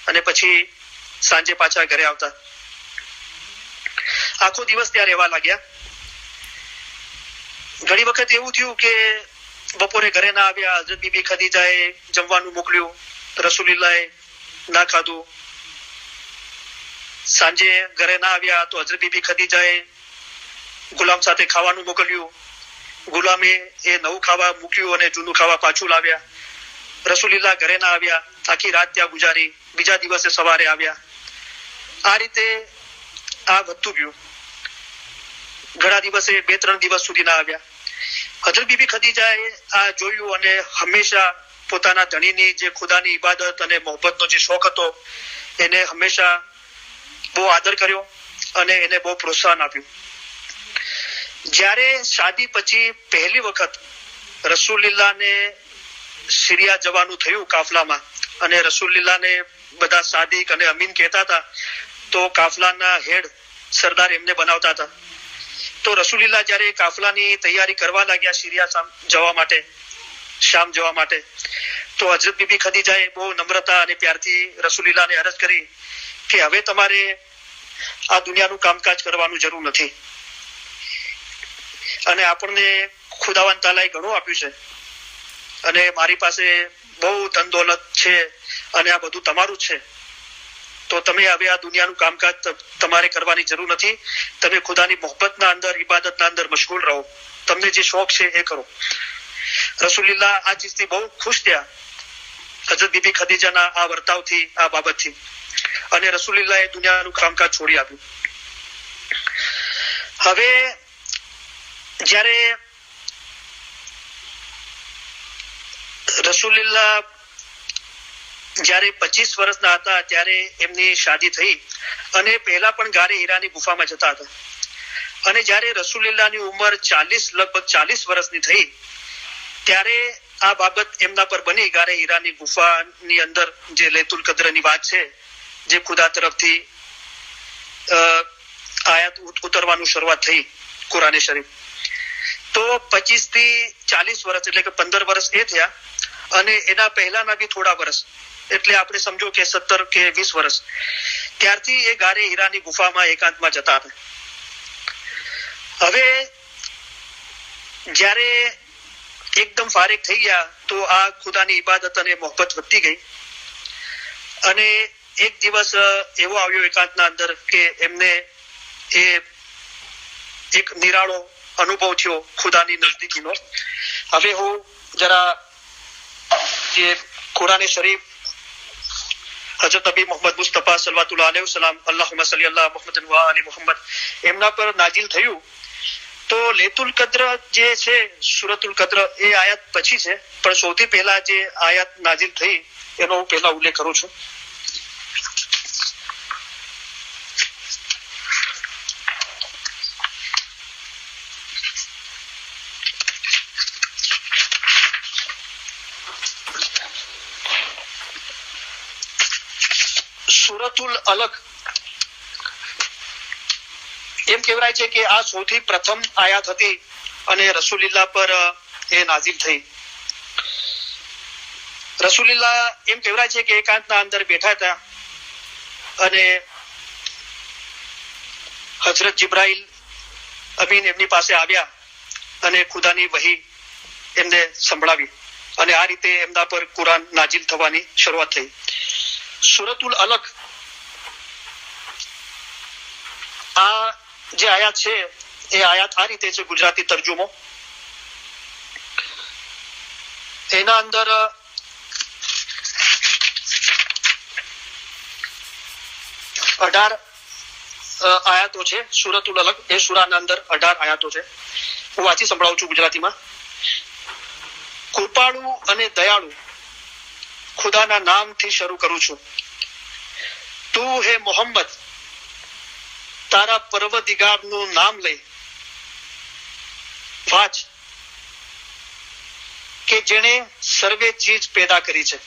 અને પછી સાંજે પાછા ઘરે આવતા. આખો દિવસ ત્યાં રહેવા લાગ્યા. ઘણી વખત એવું થયું કે બપોરે ઘરે ના આવ્યા, હજરત બીબી ખદીજાએ જમવાનું મોકલ્યું, રસૂલુલ્લાહે ના ખાધું. સાંજે ઘરે ના આવ્યા તો હજરત બીબી ખદીજાએ ગુલામ સાથે ખાવાનું મોકલ્યું, ગુલામે એ નવું ખાવા મૂક્યું અને જૂનું ખાવા પાછું લાવ્યા. રસૂલુલ્લાહ ઘરે ના આવ્યા, આખી રાત ત્યાં ગુજારી, બીજા દિવસે સવારે આવ્યા. આ રીતે આ વધતું ગયું. ઘણા દિવસે 2-3 દિવસ સુધી ના આવ્યા. હજરત બીબી ખદીજાએ આ જોયું અને હંમેશા પોતાના ધણીની જે ખુદાની ઇબાદત અને મોહબ્બતનો જે શોખ હતો એને હંમેશા બહુ આદર કર્યો અને એને બહુ પ્રોત્સાહન આપ્યું. જ્યારે શાદી પછી પહેલી વખત રસૂલુલ્લાહને સિરિયા જવાનું થયું કાફલામાં અને રસૂલુલ્લાહને બધા સાદિક અને અમીન કહેતા હતા, તો કાફલાના હેડ સરદાર એમને બનાવતા હતા. તો રસૂલુલ્લાહ જ્યારે કાફલાની તૈયારી કરવા લાગ્યા સિરિયા જવા માટે, શામ જવા માટે, તો હજરત બીબી ખદીજાએ બહુ નમ્રતા અને પ્યારથી રસૂલુલ્લાહને અરજ કરી કે હવે તમારે આ દુનિયાનું કામકાજ કરવાનું જરૂર નથી અને આપણને ખુદાવંદ તાલાએ ઘણું આપ્યું છે અને મારી પાસે બહુ ધન દોલત છે અને આ બધું તમારું છે, તો તમે હવે આ દુનિયાનું કામકાજ તમારે કરવાની જરૂર નથી. તમે ખુદાની મોહબ્બતના અંદર, ઇબાદતના અંદર મશગુલ રહો, તમને જે શોખ છે એ કરો. રસૂલુલ્લાહ આ ચીજથી બહુ ખુશ થયા, હજરત બીબી ખદીજાના આ વર્તાવથી, આ બાબતથી, અને રસૂલુલ્લાહે દુનિયાનું કામકાજ છોડી આપ્યું. હવે જ્યારે રસૂલુલ્લાહ જ્યારે 25 વર્ષના હતા ત્યારે એમની શાદી થઈ અને પહેલા પણ ગારે હીરાની ગુફામાં જતા હતા. અને જ્યારે રસૂલુલ્લાહની ઉંમર લગભગ 40 વર્ષની થઈ ત્યારે આ બાબત એમના પર બની. ગારે હીરાની ગુફાની અંદર જે લૈતુલ કદ્રની વાત છે, જે ખુદા તરફથી આયાત ઉતરવાનું શરૂઆત થઈ કુરાન શરીફ, તો 25 થી 40 વર્ષ એટલે કે 15 વર્ષ એ થયા અને એના પહેલાના બી થોડા વર્ષ એટલે આપણે સમજો કે 17 કે 20 વર્ષ ત્યારથી એ ગારે હીરાની ગુફામાં એકાંતમાં જતા હતા. હવે જ્યારે એકદમ ફારિગ થઈ ગયા તો આ ખુદાની ઇબાદત અને મોહબ્બત વધતી ગઈ અને એક દિવસ એવો આવ્યો એકાંતના અંદર કે એમને એ એક નિરાળો અનુભવ થયો ખુદાની નજદીકીનો. હવે હું જરા જે કુરાન શરીફ હજરત નબી મોહમ્મદ મુસ્તફા સલ્લલ્લાહુ અલૈહિ વસલ્લમ અલ્લાહુમ્મા સલ્લી અલા મુહમ્મદ વ આલી મુહમ્મદ એમના પર નાઝિલ થયું. તો લેતુલ કદ્ર જે છે સૂરતુલ કદ્ર એ આયાત પછી છે, પણ સૌથી પહેલા જે આયાત નાઝિલ થઈ એનો હું પહેલા ઉલ્લેખ કરું છું. સૂરતુલ અલગ એમ કહેવાય છે કે આ સૌથી પ્રથમ આયાત હતી અને રસૂલિલ્લાહ પર એ નાઝિલ થઈ. રસૂલિલ્લાહ એમ કહેવાય છે કે એકાંતના અંદર બેઠા હતા અને હજરત જિબ્રાઈલ અમીન એમની પાસે આવ્યા અને ખુદાની વહી એમને સંભળાવી અને આ રીતે એમના પર કુરાન નાઝિલ થવાની શરૂઆત થઈ. સૂરતુલ અલગ આ જે આયાત છે એ આયાત આ રીતે છે, ગુજરાતી તર્જુમો. એના અંદર 18 આયાતો છે. સૂરતુલ અલગ એ સૂરાના અંદર 18 આયાતો છે. હું વાંચી સંભળાવું છું ગુજરાતીમાં. કૃપાળુ અને દયાળુ ખુદાના નામથી શરૂ કરું છું. તું હે મોહમ્મદ તારા પરવદિગારનું નામ લઈ વાંચ કે જેણે સર્વે ચીજ પેદા કરી છે.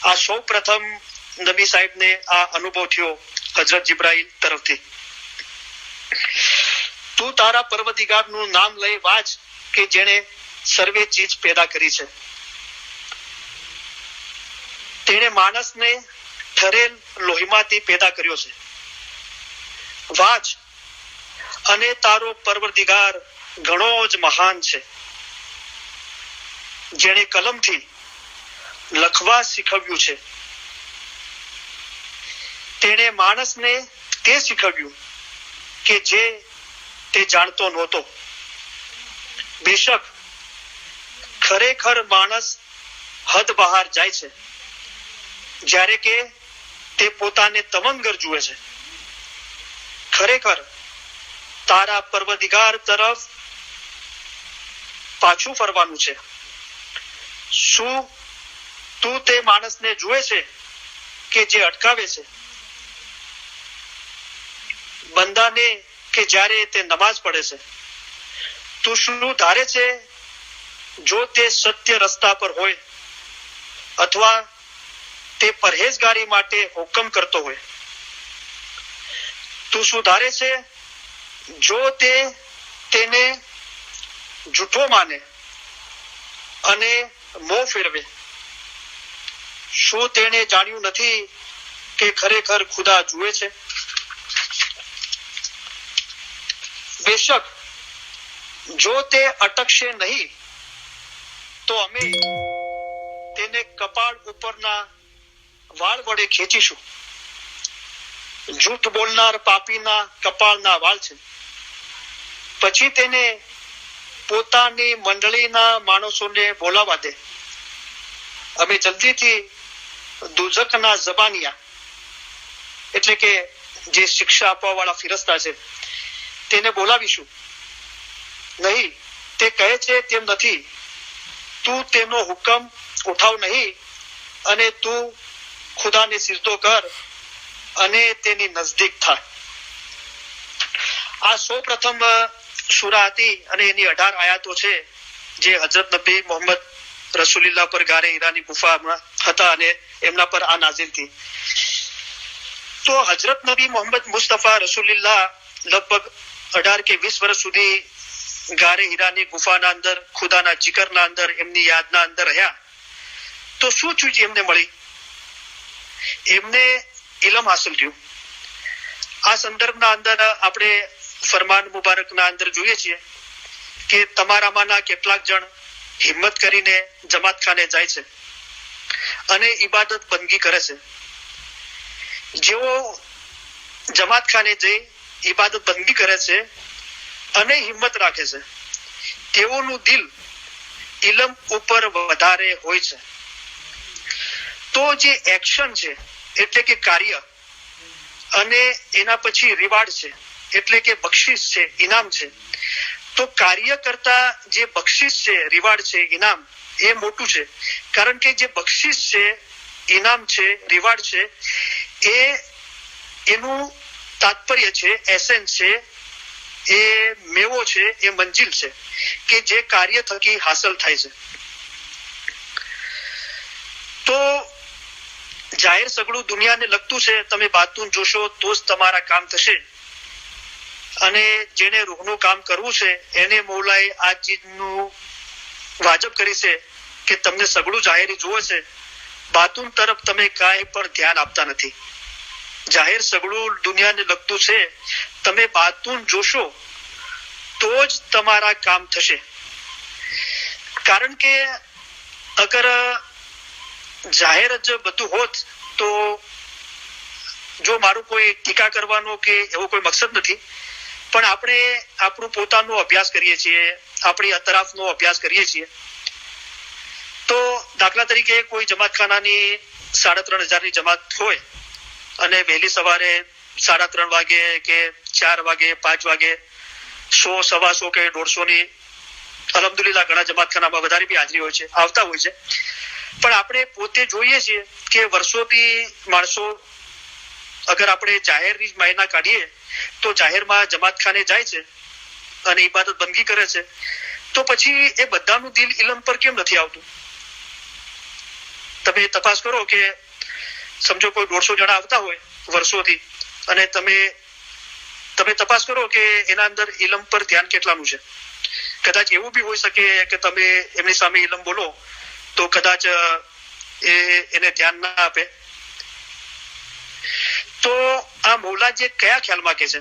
આ સૌ પ્રથમ નબી સાહેબને આ અનુભવ થયો હજરત જિબ્રાઈલ તરફથી. તું તારા પરવદિગારનું નામ લઈ વાંચ કે જેણે સર્વે ચીજ પેદા કરી છે. તેણે માણસને ઠરેલ લોહીમાંથી પેદા કર્યો છે. વાંચ અને તારો પરવરદિગાર ઘણો જ મહાન છે, જેણે કલમથી લખવા શીખવ્યું છે. તેણે માણસને તે શીખવ્યું કે જે તે જાણતો નહોતો. બેશક ખરેખર માણસ હદ બહાર જાય છે જ્યારે કે તે પોતાને તવંગર જુએ છે. ખરેખર તારા પરવદિગાર તરફ પાછું ફરવાનું છે. શું તું તે માણસને જુએ છે કે જે અટકાવે છે બંદાને કે જ્યારે તે નમાઝ પડે છે? તું શું ધારે છે જો તે સત્ય રસ્તા પર હોય અથવા તે પરહેજગારી માટે હુકમ કરતો હોય? તું શું ધારે છે જો તે તેને જૂઠો માને અને મોં ફેરવે? શું તેણે જાણ્યું નથી કે ખરેખર ખુદા જુએ છે? બેશક જો તે અટકશે નહીં તો અમે તેને કપાળ ઉપરના વાળ વડે ખેંચીશું. જૂઠ બોલનાર પાપીના કપાળના વાળ છે. પછી તેને પોતાની મંડળીના માણસોને બોલાવા દે. અમે જલ્દીથી દુઝકના ઝબાનિયા એટલે કે જે શિક્ષા આપવા વાળા ફિરસ્તા છે તેને બોલાવીશું. નહીં, તે કહે છે તેમ નથી. તું તેનો હુકમ ઉઠાવ નહીં અને તું ખુદાને સિજદો કર અને તેની નજદીક થાય. આ સૌ પ્રથમ સૂરા હતી અને એની 18 આયાતો છે જે હજરત નબી મોહમ્મદ રસૂલિલ્લાહ પર ગારે હીરાની ગુફામાં હતા અને એમના પર આ નાઝિલ થઈ. તો હજરત નબી મોહમ્મદ મુસ્તફા રસૂલિલ્લાહ લગભગ 18 કે 20 વર્ષ સુધી ગારે હીરાની ગુફાના અંદર ખુદાના જિકરના અંદર એમની યાદના અંદર રહ્યા. તો શું ચીજ એમને મળી? એમને ઇલમ હાસિલ થયું. આ સંદર્ભના અંદર આપણે ફરમાન મુબારકના અંદર જોઈએ છીએ કે તમારામાંના કેટલાક જણ હિંમત કરીને જમાતખાને જાય છે અને ઇબાદત બંદગી કરે છે. જેઓ જમાતખાને જઈ ઇબાદત બંદગી કરે છે અને હિંમત રાખે છે, તેઓનું દિલ ઇલમ ઉપર વધારે હોય છે. તો જે એક્શન છે એટલે કે કાર્ય, અને એના પછી રિવાર્ડ છે એટલે કે બક્ષિસ છે, ઇનામ છે. તો કાર્ય કરતા જે બક્ષિસ છે, રિવાર્ડ છે, ઇનામ એ મોટું છે. કારણ કે જે બક્ષિસ છે, ઇનામ છે, રિવાર્ડ છે, એ એનું તાત્પર્ય છે, એસેન્સ છે, એ મેવો છે, એ મંજિલ છે કે જે કાર્ય થકી હાંસલ થાય છે. તો જાહેર સગળું દુનિયાને લગતું છે. તમે બાતૂન જોશો તો જ તમારા કામ થશે. અને જેને રૂહનું કામ કરવું છે એને મૌલાએ આ ચીજનું વાજબ કરી છે કે તમને સગળું જાહેરી જોવે છે, બાતૂન તરફ તમે કાંઈ પણ ધ્યાન આપતા નથી. જાહેર સગળું દુનિયાને લગતું છે, તમે બાતૂન જોશો તો જ તમારા કામ થશે. કારણ કે અગર જાહેર જ બધું હોત તો, જો મારું કોઈ ટીકા કરવાનો કે એવો કોઈ મકસદ નથી, પણ આપણે આપણું પોતાનો અભ્યાસ કરીએ છીએ, આપણી અતરાફનો અભ્યાસ કરીએ છીએ. તો દાખલા તરીકે કોઈ જમાતખાનાની 3,500 જમાત હોય અને વહેલી સવારે 3:30 વાગે કે 4 વાગે 5 વાગે 100, 125 કે 150 અલહમદુલિલ્લાહ ઘણા જમાતખાનામાં વધારે બી હાજરી હોય છે, આવતા હોય છે. પણ આપણે પોતે જોઈએ છીએ કે વર્ષોથી માણસો અગર આપણે જાહેરની મહિના કાઢીએ તો જાહેરમાં જમાતખાને જાય છે અને ઇબાદત બંદગી કરે છે, તો પછી એ બધાનું દિલ ઇલમ પર કેમ નથી આવતું? તમે તપાસ કરો કે સમજો કોઈ 150 જણા આવતા હોય વર્ષોથી, અને તમે તપાસ કરો કે એના અંદર ઇલમ પર ધ્યાન કેટલાનું છે. કદાચ એવું બી હોઈ શકે કે તમે એમની સામે ઇલમ બોલો તો કદાચ એને ધ્યાન ના આપે. તો આ મૌલા જે કયા ખ્યાલમાં કે છે,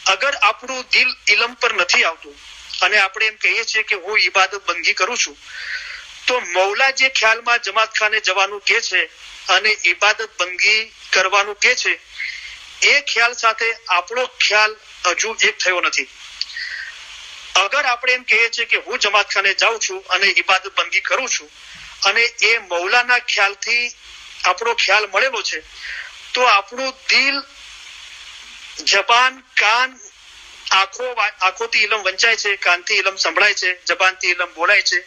અગર આપણું દિલ ઇલમ પર નથી આવતું અને આપણે એમ કહીએ છીએ કે હું ઇબાદત બંદગી કરું છું, તો મૌલા જે ખ્યાલમાં જમાતખાને જવાનું કે છે અને ઇબાદત બંદગી કરવાનું કે છે, એ ખ્યાલ સાથે આપણો ખ્યાલ હજુ એક થયો નથી. અગર આપણે એમ કહીએ છીએ કે હું જમાતખાને જાઉં છું અને ઇબાદત બંદગી કરું છું, અને એ મૌલાના ખ્યાલથી આપણો ખ્યાલ મળેલો છે, તો આપણું દિલ, જબાન, કાન, આંખોથી ઇલમ વંચાય છે, કાનથી ઇલમ સંભળાય છે, જબાનથી ઇલમ બોલાય છે,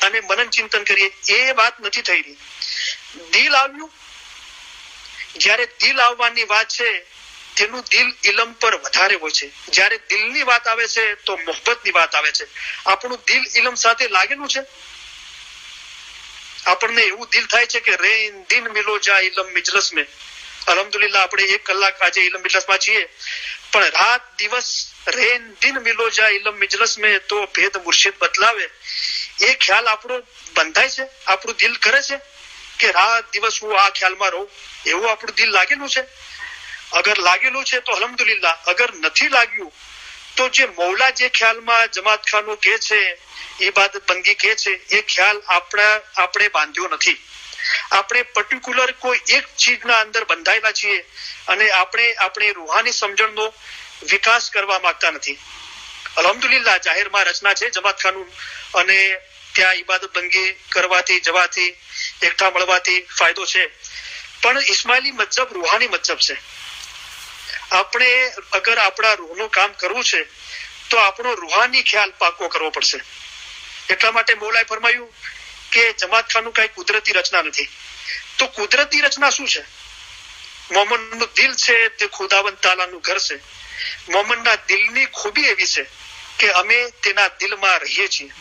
અને મનન ચિંતન કરીએ, એ વાત નથી થઈ રહી. દિલ આવ્યું, જ્યારે દિલ આવવાની વાત છે તેનું દિલ ઇલમ પર વધારે હોય છે. જ્યારે દિલની વાત આવે છે તો મોહબ્બતની વાત આવે છે. આપણું દિલ ઇલમ સાથે લાગેલું છે. આપણને એવું દિલ થાય છે કે રેન દિન મિલો જા ઇલમ મિજલસ में. અલહમદુલિલ્લાહ આપણે 1 કલાક આજે ઇલમ મિજલસમાં છીએ, પણ રાત દિવસ રેન દિન મિલો જા ઇલમ મિજલસ में તો ભેદ મુર્શિદ બતલાવે. એ ખ્યાલ આપણો બંધાય છે, આપણું દિલ કરે છે કે રાત દિવસ હું આ ખ્યાલમાં રહું, એવું આપણું દિલ લાગેલું છે. અગર લાગેલું છે તો અલહમદુલિલ્લાહ. અગર નથી લાગ્યું તો જે મૌલા જે ખ્યાલમાં જમાતખાનું કે છે, ઇબાદત બંદગી કે છે, એ ખ્યાલ આપણે બાંધ્યો નથી. આપણે પર્ટિક્યુલર કોઈ એક ચીજના અંદર બંધાયેલા છીએ અને આપણે આપણી રૂહાની સમજણનો વિકાસ કરવા માંગતા નથી. અલહમદુલિલ્લાહ જાહેરમાં રચના છે જમાતખાનું, અને ત્યાં ઇબાદત બંદગી કરવાથી, જવાથી, એકઠા મળવાથી ફાયદો છે. પણ ઇસ્માઇલી મજહબ રૂહાની મજહબ છે. આપણે અગર આપણા રૂહનું કામ કરવું છે તો આપણો રૂહાની ખ્યાલ પાકો કરવો પડશે. એટલા માટે મૌલાએ ફરમાયું કે જમાતખાનું કઈ કુદરતી રચના નથી. તો કુદરતી રચના શું છે? મોમનનું દિલ છે તે ખુદાવંદ તાલાનું ઘર છે. મોમનના દિલની ખૂબી એવી છે કે અમે તેના દિલમાં રહીએ છીએ.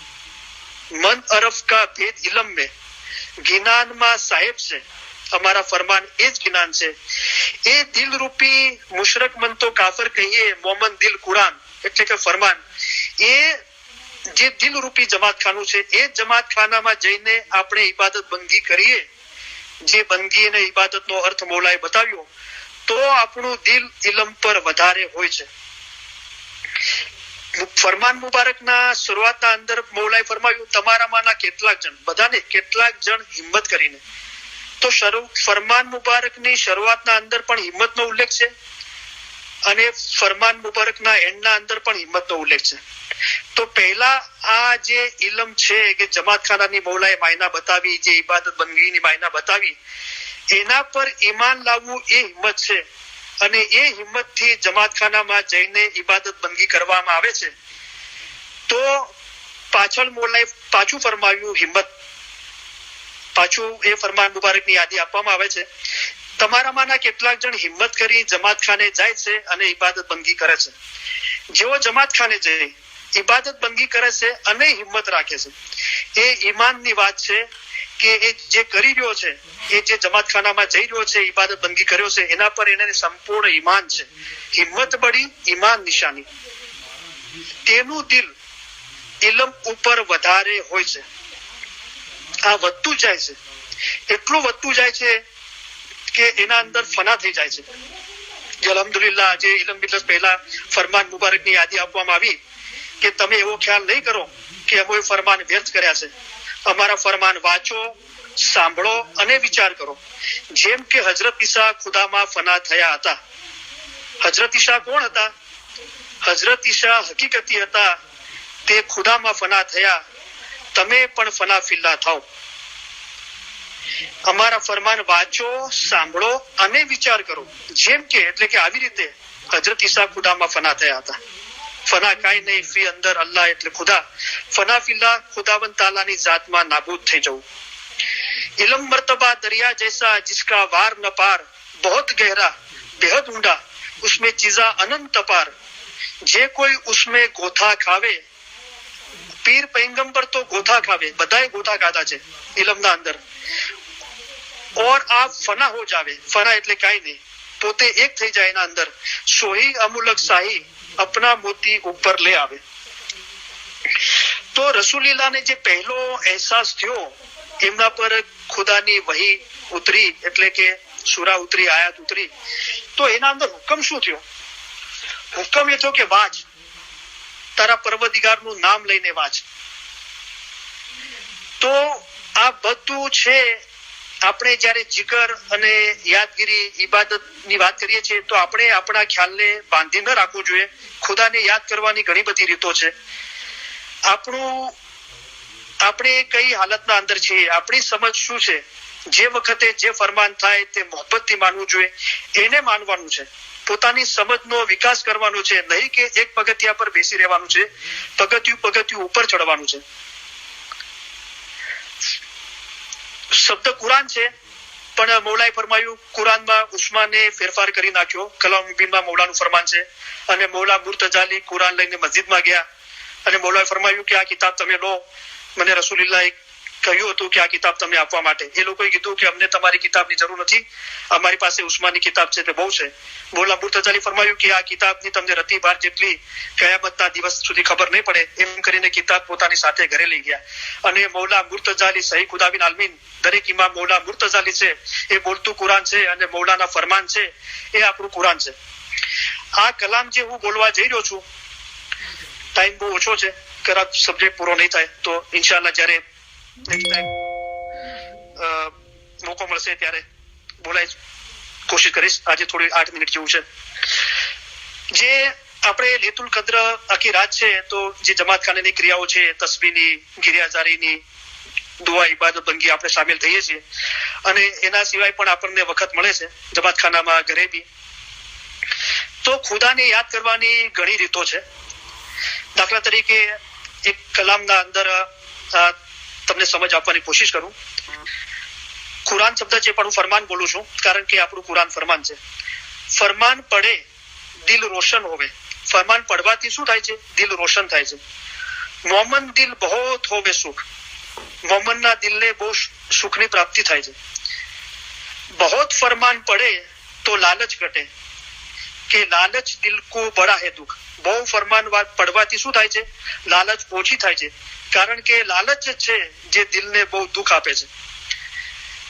મન અરફ કા ભેદ ઇલમ में, ગિનાનમાં સાહેબ છે. અમારા ફરમાન એ જ જ્ઞાન છે. એ દિલ રૂપી મુશરક મન તો કાફર કહીએ, મોમન દિલ કુરાન એટલે કે ફરમાન. એ જે દિલ રૂપી જમાતખાનું છે, એ જમાતખાનામાં જઈને આપણે ઇબાદત બંદગી કરીએ, જે બંદગી અને ઇબાદતનો અર્થ મૌલાએ બતાવ્યો, તો આપણું દિલ ઇલમ પર વધારે હોય છે. ફરમાન મુબારકના શરૂઆતના અંદર મૌલાએ ફરમાવ્યું તમારામાંના કેટલાક જણ, બધાને કેટલાક જણ હિંમત કરીને. તો ફરમાન મુબારકની શરૂઆતના અંદર પણ હિંમતનો ઉલ્લેખ છે અને ફરમાન મુબારકના એન્ડના અંદર પણ હિંમતનો ઉલ્લેખ છે. તો પહેલા આ જે ઇલમ છે કે જમાતખાનાની મૌલાએ માયના બતાવી, જે ઇબાદત બંદગીની માયના બતાવી, એના પર ઈમાન લાવવું એ હિંમત છે. અને એ હિંમતથી જમાતખાનામાં જઈને ઇબાદત બંદગી કરવામાં આવે છે. તો પાછળ મૌલાએ પાછું ફરમાવ્યું હિંમત, પાછું એ ફરમાન મુબારકની યાદી આપવામાં આવે છે. તમારામાંના કેટલાક જણ હિંમત કરી જમાતખાને જાય છે અને ઇબાદત બંદગી કરે છે. જેઓ જમાતખાને જઈ ઇબાદત બંદગી કરે છે અને હિંમત રાખે છે, એ ઈમાનની વાત છે કે એ જે કરી રહ્યો છે, એ જે જમાતખાનામાં જઈ રહ્યો છે, ઇબાદત બંદગી કર્યો છે, એના પર એને સંપૂર્ણ ઈમાન છે. હિંમત બળી ઈમાન નિશાની. તેનું દિલ ઇલમ ઉપર વધારે હોય છે. આ વધતું જાય છે, એટલું વધતું જાય છે કે એના અંદર ફના થઈ જાય છે. અલ્હમ્દુલિલ્લાહ જે ઇલમ બિલમ પહેલા ફરમાન મુબારકની યાદી આપવામાં આવી કે તમે એવો ખ્યાલ નહીં કરો કે અમે ફરમાન વ્યર્થ કર્યા છે. અમારા ફરમાન વાંચો, સાંભળો અને વિચાર કરો. જેમ કે હજરત ઈસા ખુદામાં ફના થયા હતા. હજરત ઈસા કોણ હતા? હજરત ઈસા હકીકતી હતા, તે ખુદામાં ફના થયા. તમે પણ ફના ફિલ્લા થાઓ. અમારા ફરમાન વાંચો, સાંભળો અને વિચાર કરો. જેમ કે એટલે કે આવી રીતે હજરત ઈસા ખુદામાં ફના થયા હતા. ફના કાઈ નહીં, ફી અંદર અલ્લાહ એટલે ખુદા. ફના ફિલ્લા ખુદાવંદ તાલાની જાતમાં નાબૂદ થઈ જવું. इलम मर्तबा दरिया जैसा जिसका वार न पार, बहुत गहरा बेहद ऊंडा उसमें चीजा अनंत पार. जे कोई उसमें गोथा खावे, पीर पैगंबर तो गोथा खावे, बधाए गोथा खाधा છે ઇલમના અંદર. और आप फना हो जावे, फना એટલે કાઈ નહીં, પોતે એક થઈ જાય એના અંદર. સોહી અમુલક શાહી अपना मोती ऊपर ले आवे. તો રસૂલિલ્લાહ ને જે પહેલો અહેસાસ થયો, એમના પર ખુદાની વહી ઉતરી, એટલે કે સૂરા ઉતરી, આયાત ઉતરી. તો એના અંદર હુકમ શું થયો? હુકમ એ થયો કે વાંચ, તારા પરવરદિગારનું નામ લઈને વાંચ. તો આ બધું છે. આપણે જયારે જીકર અને યાદગીરી ઇબાદતની વાત કરીએ છીએ તો આપણે આપણા ખ્યાલને બાંધી ન રાખવું જોઈએ. ખુદાને યાદ કરવાની ઘણી બધી રીતો છે. આપણે કઈ હાલતના અંદર છીએ, આપણી સમજ શું છે, જે વખતે જે ફરમાન થાય તે મોહબ્બતથી માનવું જોઈએ, એને માનવાનું છે. પોતાની સમજનો વિકાસ કરવાનો છે, નહીં કે એક પગથિયા પર બેસી રહેવાનું છે, પગથિયું ઉપર ચડવાનું છે. શબ્દ કુરાન છે, પણ મૌલાએ ફરમાયું કુરાનમાં ઉસ્માને ફેરફાર કરી નાખ્યો. કલામ મુબીનમાં મૌલાનું ફરમાન છે અને મૌલા મુર્તજાલી કુરાન લઈને મસ્જિદમાં ગયા અને મૌલાએ ફરમાયું કે આ કિતાબ તમે લો. મને રસૂલિલ્લાહે કહ્યું હતું કે આ કિતાબ તમને આપવા માટે. એ લોકોએ કીધું કે અમને તમારી કિતાબની જરૂર નથી, અમારી પાસે ઉસ્માની કિતાબ છે તે બહુ છે. મૌલા મુર્તજાલી ફરમાયું કે આ કિતાબની તમને રતી બાર જેટલી કયામતના દિવસ સુધી ખબર નહીં પડે. એમ કરીને કિતાબ પોતાની સાથે ઘરે લઈ ગયા. અને મૌલા મુર્તજાલી સહી ખુદાબિન આલમીન, દરેક ઇમામ મૌલા મુર્તજાલી છે, એ બોલતું કુરાન છે અને મૌલાના ફરમાન છે, એ આપણું કુરાન છે. આ કલામ જે હું બોલવા જઈ રહ્યો છું, ટાઈમ બહુ ઓછો છે, કદાચ સબ્જેક્ટ પૂરો નહીં થાય તો ઇન્શાલ્લાહ જયારે નેક્સ્ટ ટાઈમ મોકો મળશે ત્યારે બોલાય કોશિશ કરીશ. આજે થોડી 8 મિનિટ જેવું છે. જે આપણે લૈતુલ કદ્ર આખી રાત છે, તો જે જમાતખાનાની ક્રિયાઓ છે, તસ્બીહની, ગિરિયાજારીની, દુઆ, ઇબાદત, બંદગી આપણે સામેલ થઈએ છીએ. અને એના સિવાય પણ આપણને વખત મળે છે જમાતખાનામાં, ઘરે બી. તો ખુદાને યાદ કરવાની ઘણી રીતો છે. દાખલા તરીકે એક કલામના અંદર તમને સમજ આપવાની કોશિશ કરું. કુરાન શબ્દ છે પણ હું ફરમાન બોલું છું, કારણ કે આપણું કુરાન ફરમાન છે. ફરમાન પડે દિલ રોશન હોવે. ફરમાન પડવાથી શું થાય છે? દિલ રોશન થાય છે. મોમન દિલ બહોત હોવે સુખ. મોમનના દિલને બહુ સુખની પ્રાપ્તિ થાય છે. બહોત ફરમાન પડે તો લાલચ ઘટે, કે લાલચ દિલ કો બડા હે દુઃખ. બહુ ફરમાન પડવાથી શું થાય છે? લાલચ ઓછી થાય છે, કારણ કે લાલચ છે જે દિલને બહુ દુઃખ આપે છે.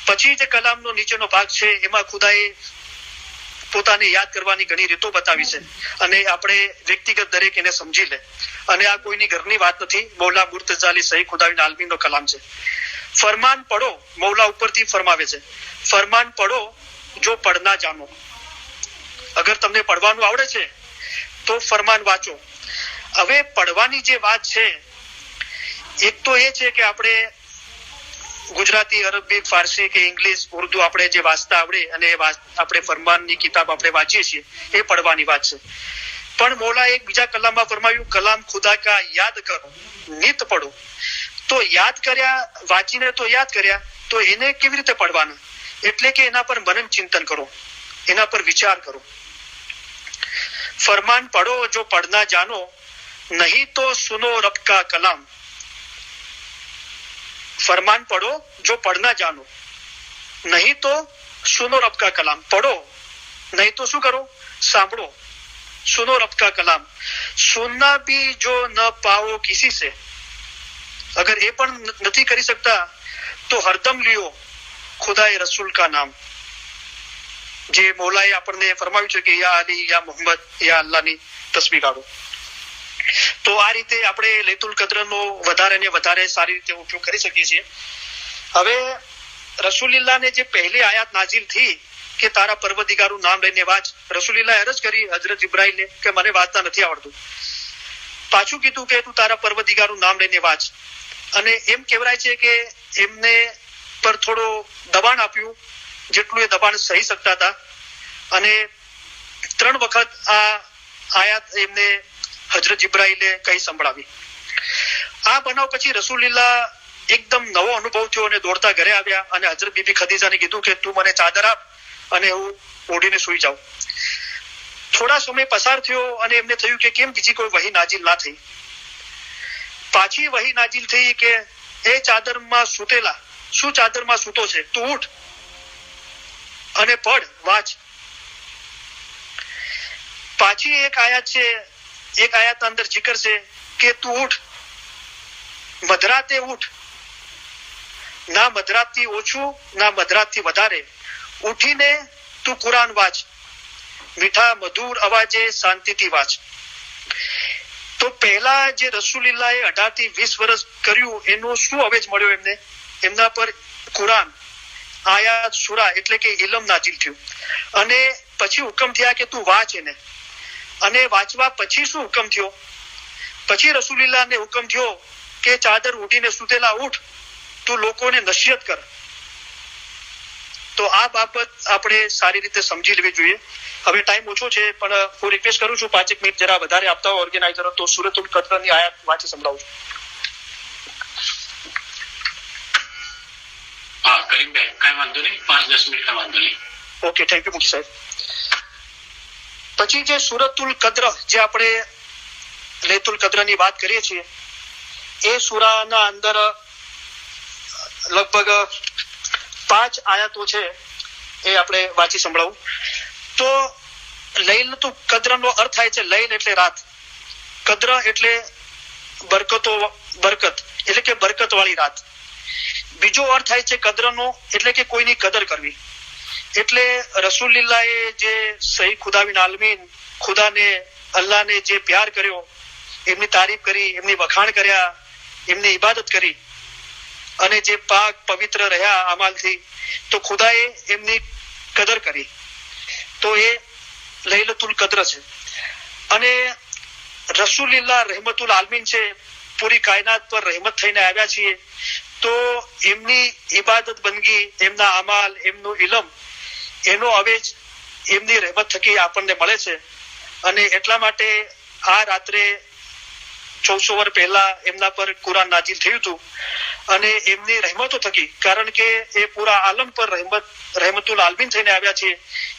પછી જે કલામનો નીચેનો ભાગ છે, એમાં ખુદાએ પોતાને યાદ કરવાની ઘણી રીતો બતાવી છે અને આપણે વ્યક્તિગત દરેક એને સમજી લે. અને આ કોઈની ઘરની વાત નથી, મૌલા મુર્તઝા સહી ખુદાવંદ આલમીનનો કલામ છે. ફરમાન પડો, મૌલા ઉપરથી ફરમાવે છે, ફરમાન પડો જો પડના જાનો. અગર તમને પડવાનું આવડે છે તો ફરમાન વાંચો. હવે પડવાની જે વાત છે, એક તો એ છે કે આપણે ગુજરાતી, અરબી, ફારસી કે ઇંગ્લિશ, ઉર્દુ આપણે જે વાંચતા આવડે અને આપણે ફરમાનની કિતાબ આપણે વાંચીએ છીએ, એ પડવાની વાત છે. પણ મૌલા એક બીજા કલામમાં ફરમાવ્યું, કલામ ખુદા કા યાદ કરો, નિત પડો. તો યાદ કર્યા, વાંચીને તો યાદ કર્યા, તો એને કેવી રીતે પડવાના? એટલે કે એના પર મનન ચિંતન કરો, એના પર વિચાર કરો. ફરમાન પડો જો પડના જાનો, નહીં તો સુનો રબ કા કલામ. ફરમાન પડો જો પડના જાનો, નહીં તો સુનો રબ કા કલામ. પડો નહીં તો શું કરો? સાંભળો. सुनो रब का कलाम. सुनना भी जो न पाओ किसी से, अगर ये पण નથી કરી શકતા તો હરદમ લ્યો ખુદાએ રસૂલ કા નામ. જે મૌલાએ આપણને ફરમાવ્યું છે કે યા અલી, યા મોહમ્મદ, યા અલ્લાહની તસ્બીહ ગાળો. તો આ રીતે આપણે લૈતુલ કદ્રનો વધારે ને વધારે સારી રીતે ઉપયોગ કરી શકીએ છીએ. હવે રસૂલિલ્લાહને જે પહેલી આયાત નાઝિલ થઈ કે તારા પરવરદિગારનું નામ લઈને વાંચ, રસૂલિલ્લાહે અરજ કરી હજરત ઇબ્રાહીમને કે મને વાંચતા નથી આવડતું. પાછું કીધું કે તું તારા પરવરદિગારનું નામ લઈને વાંચ. અને એમ કહેવાય છે કે એમને પર થોડો દબાણ આપ્યું, જેટલું એ દબાણ સહી શકતા હતા. અને 3 વખત આ આયાત એમને હજરત ઇબ્રાહીમે કહી સંભળાવી. આ બનાવ પછી રસૂલિલ્લાહ એકદમ નવો અનુભવ થયો અને દોડતા ઘરે આવ્યા અને હજરત બીબી ખદીજાને કીધું કે તું મને ચાદર આપ અને હું ઓઢીને સુઈ જાઉં. થોડા સમય પસાર થયો અને એમને થયું કે કેમ બીજી કોઈ વહી નાજીલ ના થઈ. પાછી વહી નાજીલ થઈ કે એ ચાદરમાં સૂતેલા, શું ચાદરમાં સૂતો છે, તું ઉઠ અને પઢ, વાંચ. પાછી એક આયાત છે, એક આયાત અંદર જિકર છે કે તું ઉઠ, મધરાતે ઉઠ, ના મધરાતથી ઓછું ના મધરાતથી વધારે, ઉઠીને તું કુરાન વાંચ, મીઠા મધુર અવાજે શાંતિથી વાંચ. તો પહેલા જે રસૂલિલ્લાહે 18 થી 20 વર્ષ કર્યું એનું શું અવેજ મળ્યો એમને? એમના પર કુરાન, આયાત, સૂરા એટલે કે ઇલમ નાઝિલ થયું. અને પછી હુકમ થયા કે તું વાંચ એને. અને વાંચવા પછી શું હુકમ થયો? પછી રસૂલિલ્લાહને હુકમ થયો કે ચાદર ઉઠીને સૂતેલા ઉઠ, તું લોકોને નસીહત કર. તો આ બાબત આપણે સારી રીતે સમજી લેવી જોઈએ. હવે ટાઈમ ઓછો છે પણ હું રિક્વેસ્ટ કરું છું 5 મિનિટ જરા વધારે આપતા હોય ઓર્ગેનાઇઝરો તો સૂરતુલ કદ્રની આયાત વાંચી સંભળાવું છું. હા કરીમભાઈ, કઈ વાંધો નહીં, 5-10 મિનિટ વાંધો નહીં. ઓકે, થેન્ક યુ મુફતી સાહેબ. પછી જે સૂરતુલ કદ્ર, જે આપણે લૈતુલ કદ્રની વાત કરીએ છીએ, એ સૂરાના અંદર લગભગ 5 આયાતો છે, એ આપણે વાંચી સંભળાવું. તો લૈલતુલ કદ્રનો અર્થ થાય છે લૈલ એટલે રાત, કદ્ર એટલે બરકતો, બરકત એટલે કે બરકત વાળી રાત. બીજો અર્થ થાય છે કદ્રનો એટલે કે કોઈની કદર કરવી. એટલે રસૂલિલ્લાહે જે સહી ખુદાવિન આલમીન, ખુદાને, અલ્લાહને જે પ્યાર કર્યો, એમની તારીફ કરી, એમની વખાણ કર્યા, એમની ઇબાદત કરી અને જે પાક પવિત્ર રહ્યા અમાલથી, તો ખુદાએ એમની કદર કરી. તો એ લૈલતુલ કદ્ર છે. અને રસૂલિલ્લાહ રહેમતુલ આલમીન છે, પૂરી કાયનાત પર રહેમત થઈને આવ્યા છીએ. તો એમની ઇબાદત બંદગી, એમના અમાલ, એમનું ઇલમ, એનો અવેજ એમની રહેમત થકી આપણને મળે છે. અને એટલા માટે આ રાત્રે 1400 વર્ષ પહેલા એમના પર કુરાન નાઝિલ થયું હતું અને એમની રહેમતો થકી, કારણ કે એ પૂરા આલમ પર રહેમતુલ આલમીન થઈને આવ્યા છે,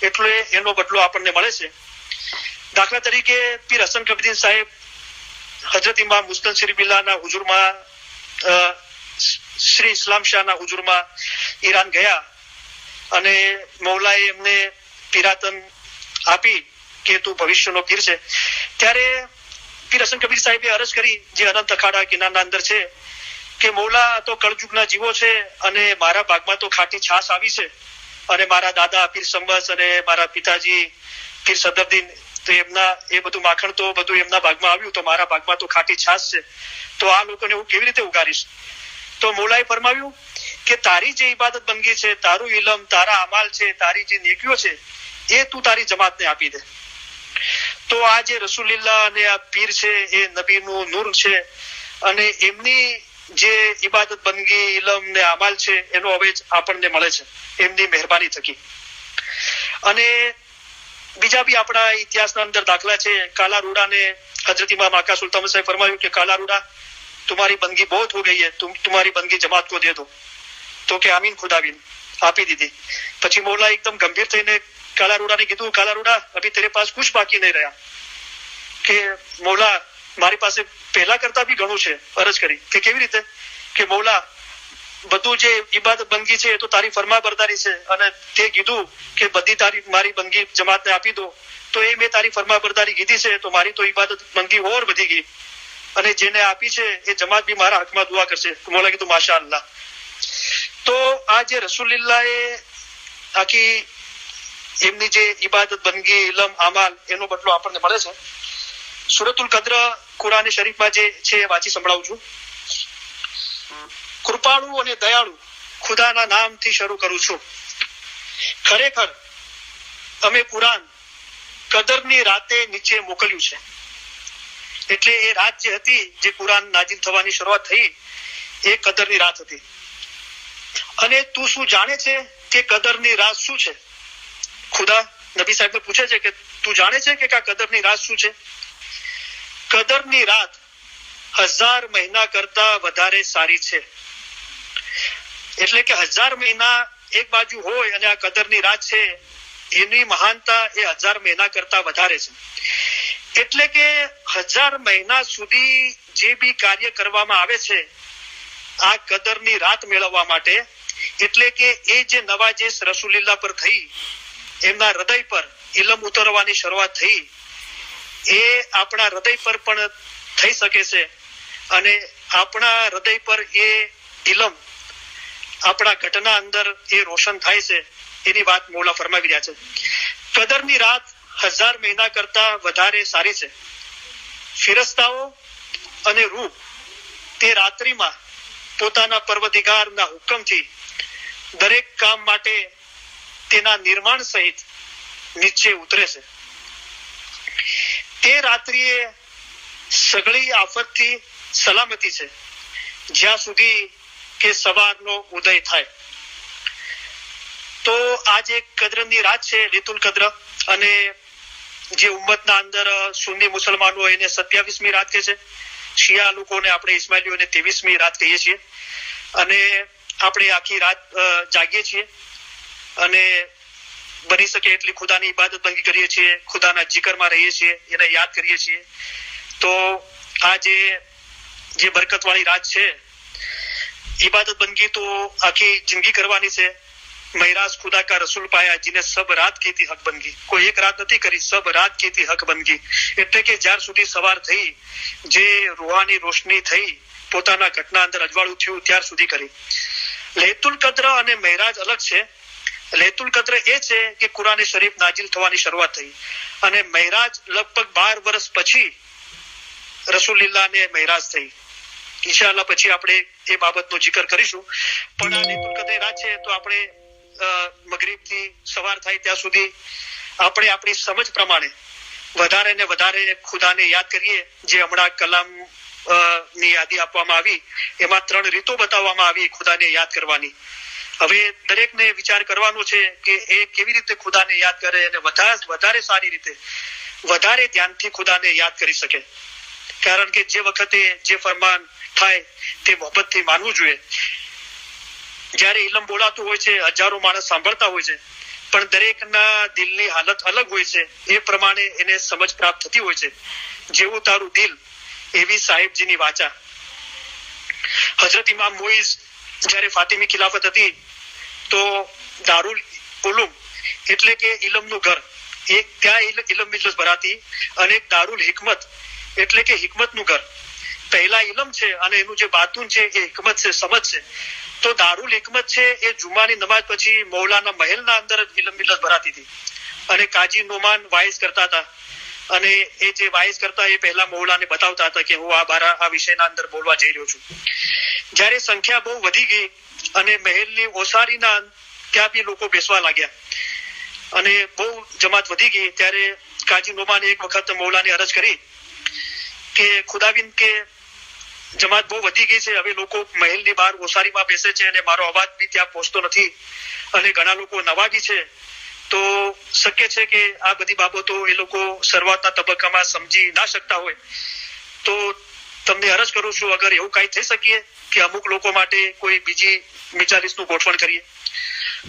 એટલે એનો બદલો આપણને મળે છે. દાખલા તરીકે પીર હસન કબીર સાહેબ હજરત ઇમામ મુસ્તનસિર બિલ્લાહના હુજુરમાં, શ્રી ઇસ્લામ શાહના હુજુરમાં ઈરાન ગયા અને મૌલાએ એમને પીરાતન આપી કે તું ભવિષ્યનો પીર છે. ત્યારે પીર હસન કબીર સાહેબે અરજ કરી, જે અનંત અખાડા કિનારના અંદર છે, કે મૌલા તો કળજુગના જીવો છે અને મારા ભાગમાં તો ખાટી છાસ આવી છે અને મારા દાદા પીર સંબસ અને મારા પિતાજી પીર સદરુદ્દીન તો એ બધું માખણ તો બધું એમના ભાગમાં આવ્યું, તો મારા ભાગમાં તો ખાટી છાશ છે, તો આ લોકોને હું કેવી રીતે ઉગારીશ? તો મૌલાએ ફરમાવ્યું કે તારી જે ઇબાદત બંદગી છે, તારું ઇલમ, તારા અમાલ છે, તારી જે નેકીઓ છે, એ તું તારી જમાતને આપી દે. તો આ જે રસૂલુલ્લાહ અને આ પીર છે એ નબીનું નૂર છે, અને એમની જે ઇબાદત બંદગી, ઇલમ ને અમાલ છે એનો અવેજ આપણને મળે છે એમની મહેરબાની થકી. અને બીજા બી આપણા ઇતિહાસના અંદર દાખલા છે. કાલા રૂડા ને હજરત ઇમામ આકા સુલ્તાન સાહેબ ફરમાયું કે કાલા રૂડા तुम्हारी बंदगी बहुत हो गई है, तुम्हारी बंदगी जमात को दे दो. तो કે આમીન ખુદાબીન, આપી દીધી. પછી મૌલા એકદમ ગંભીર થઈને કાલા રૂડાને કીધું, કાલા રૂડા અભી તેરે પાસ કુછ બાકી નહીં રહ્યા. કે મૌલા મારી પાસે પહેલા કરતા બી ઘણું છે. અરજ કરી કે કેવી રીતે? કે મૌલા બધું જે ઇબાદત બંદગી છે એ તો તારી ફરમા બરદારી છે, અને તે કીધું કે બધી તારી મારી બંદગી જમાતને આપી દો, તો એ મેં તારી ફરમા બરદારી કીધી છે, તો મારી તો ઇબાદત બંદગી ઓર વધી ગઈ, અને જેને આપી છે એ જમાત બી મારા હકમાં દુઆ કરશે. મૌલા કીધું માશા અલ્લાહ. તો આ જે રસૂલુલ્લાહ આખી એમની જે ઇબાદત બંદગી, ઇલમ, અમાલ એનો બદલો આપણને મળે છે. સૂરતુલ કદ્ર કુરાન શરીફમાં જે છે એ વાંચી સંભળાવું છું. કૃપાળુ અને દયાળુ ખુદાના નામથી શરૂ કરું છું. ખરેખર અમે કુરાન કદરની રાતે નીચે મોકલ્યું છે. એટલે એ રાત જે હતી, જે કુરાન નાઝિલ થવાની શરૂઆત થઈ, એ કદરની રાત હતી. અને તું શું જાણે છે કે કદરની રાત શું છે? ખુદા નબી સાહેબ પૂછે છે કે તું જાણે છે કે આ કદરની રાત શું છે? કદરની રાત 1000 મહિના કરતા વધારે સારી છે. એટલે કે 1000 મહિના એક બાજુ હોય અને આ કદરની રાત છે, એની મહાનતા એ 1000 મહિના કરતા વધારે છે. એટલે કે 1000 મહિના સુધી જે બી કાર્ય કરવામાં આવે છે આ કદરની રાત મેળવવા માટે, એટલે કે એ જે નવાજેશ રસૂલુલ્લાહ પર થઈ, એમના હૃદય પર ઇલમ ઉતરવાની શરૂઆત થઈ, એ આપણા હૃદય પર પણ થઈ શકે છે. અને આપણા હૃદય પર એ ઇલમ આપણા ઘટના અંદર એ રોશન થાય છે. એની વાત મૌલા ફરમાવી રહ્યા છે. કદરની રાત 1000 મહિના કરતા વધારે સારી છે. ફિરસ્તાઓ અને રૂહ તે રાત્રિમાં પોતાના પરવદિગારના હુકમથી દરેક કામ માટે તેના નિર્માણ સહિત નીચે ઉતરે છે. તે રાત્રિએ સઘળી આફતથી સલામતી છે, જ્યાં સુધી કે સવારનો ઉદય થાય. તો આ જે કદરની રાત છે લૈતુલ કદ્ર, અને જે ઉમ્મતના અંદર સુન્ની મુસલમાનો એને 27મી રાત કહે છે, શિયા લોકોને આપણે ઇસ્માઇલીઓને 23મી રાત કહીએ છીએ. અને આપણે આખી રાત જાગીએ છીએ અને બની શકે એટલી ખુદાની ઇબાદત બંદગી કરીએ છીએ, ખુદાના જિકરમાં રહીએ છીએ, એને યાદ કરીએ છીએ. તો આ જે બરકતવાળી રાત છે, इबादत बंदगी तो आखी जिंदगी करवानी से। महराज खुदा का रसूल पाया जिन्हें सब रात की थी हक बंदगी, कोई एक रात नहीं करी, सब रात की थी हक बंदगी। એટલે કે જ્યાર સુધી સવાર થઈ, જે રૂહાની રોશની થઈ, પોતાના ઘટના અંદર અજવાળું થયું ત્યાર સુધી કરી। લૈતુલ કદ્ર અને મહેરાજ અલગ છે। લૈતુલ કદ્ર એ છે કે કુરાન શરીફ નાઝિલ થવાની શરૂઆત થઈ અને મહેરાજ લગભગ 12 વર્ષ પછી રસૂલુલ્લાહને મહેરાજ થઈ। ઇન્શાઅલ્લાહ પછી આપણે એ બાબતનો જિકર કરીશું। પણ આ લૈતુલ કદ્ર રાત છે તો આપણે મગરિબ થી સવાર થાય ત્યાં સુધી આપણે આપણી સમજ પ્રમાણે વધારે ને વધારે ખુદાને યાદ કરીએ। જે હમણાં કલામ ની યાદી આપવામાં આવી એમાં 3 રીતો બતાવવામાં આવી ખુદાને યાદ કરવાની। હવે દરેકને વિચાર કરવાનો છે કે એ કેવી રીતે ખુદાને યાદ કરે અને વધારે સારી રીતે વધારે ધ્યાનથી ખુદાને યાદ કરી શકે। કારણ કે જે વખતે જે ફરમાન થાય તે મોહબ્બતથી માનવું જોઈએ। જ્યારે ઇલમ બોલાતું હોય છે, હજારો માણસ સાંભળતા હોય છે, પણ દરેકના દિલની હાલત અલગ હોય છે, એ પ્રમાણે એને સમજ પ્રાપ્ત થતી હોય છે। જેવું તારું દિલ એવી સાહેબજીની વાચા। હજરત ઇમામ મોઈઝ જ્યારે ફાતિમી ખિલાફત હતી તો દારુલ ઉલુમ એટલે કે ઇલમનું ઘર, એક ત્યાં ઇલમ મિજલસ ભરાતી અને એક દારુલ હિકમત એટલે કે હિકમતનું ઘર। પહેલા ઇલમ છે અને એનું જે બાતુન છે એ હિકમત છે, સમજ છે। તો દારુલ હિકમત છે એ જુમાની નમાજ પછી મૌલાના મહેલના અંદર ઇલમ મિજલસ ભરાતી હતી અને કાજી નોમાન વાઇઝ કરતા હતા અને એ જે વાઇઝ કરતા એ પહેલા મૌલાને બતાવતા હતા કે હું આ વિષયના અંદર બોલવા જઈ રહ્યો છું. જ્યારે સંખ્યા બહુ વધી ગઈ અને મહેલની ઓસારીના ત્યાં બી લોકો બેસવા લાગ્યા અને બહુ જમાત વધી ગઈ, ત્યારે કાજી નોમાને એક વખત મૌલાને અરજ કરી કે ખુદાબિંદ કે જમાત બહુ વધી ગઈ છે, હવે લોકો મહેલની બહાર ઓસારીમાં બેસે છે અને મારો અવાજ બી ત્યાં પહોંચતો નથી અને ઘણા લોકો નવા બી છે, તો શક્ય છે કે આ બધી બાબતો એ લોકો શરૂઆતના તબક્કામાં સમજી ના શકતા હોય, તો તમને અરજ કરું છું અગર એવું કઈ થઈ શકીએ કે અમુક લોકો માટે કોઈ બીજી મિજાલીસનું ગોઠવણ કરીએ.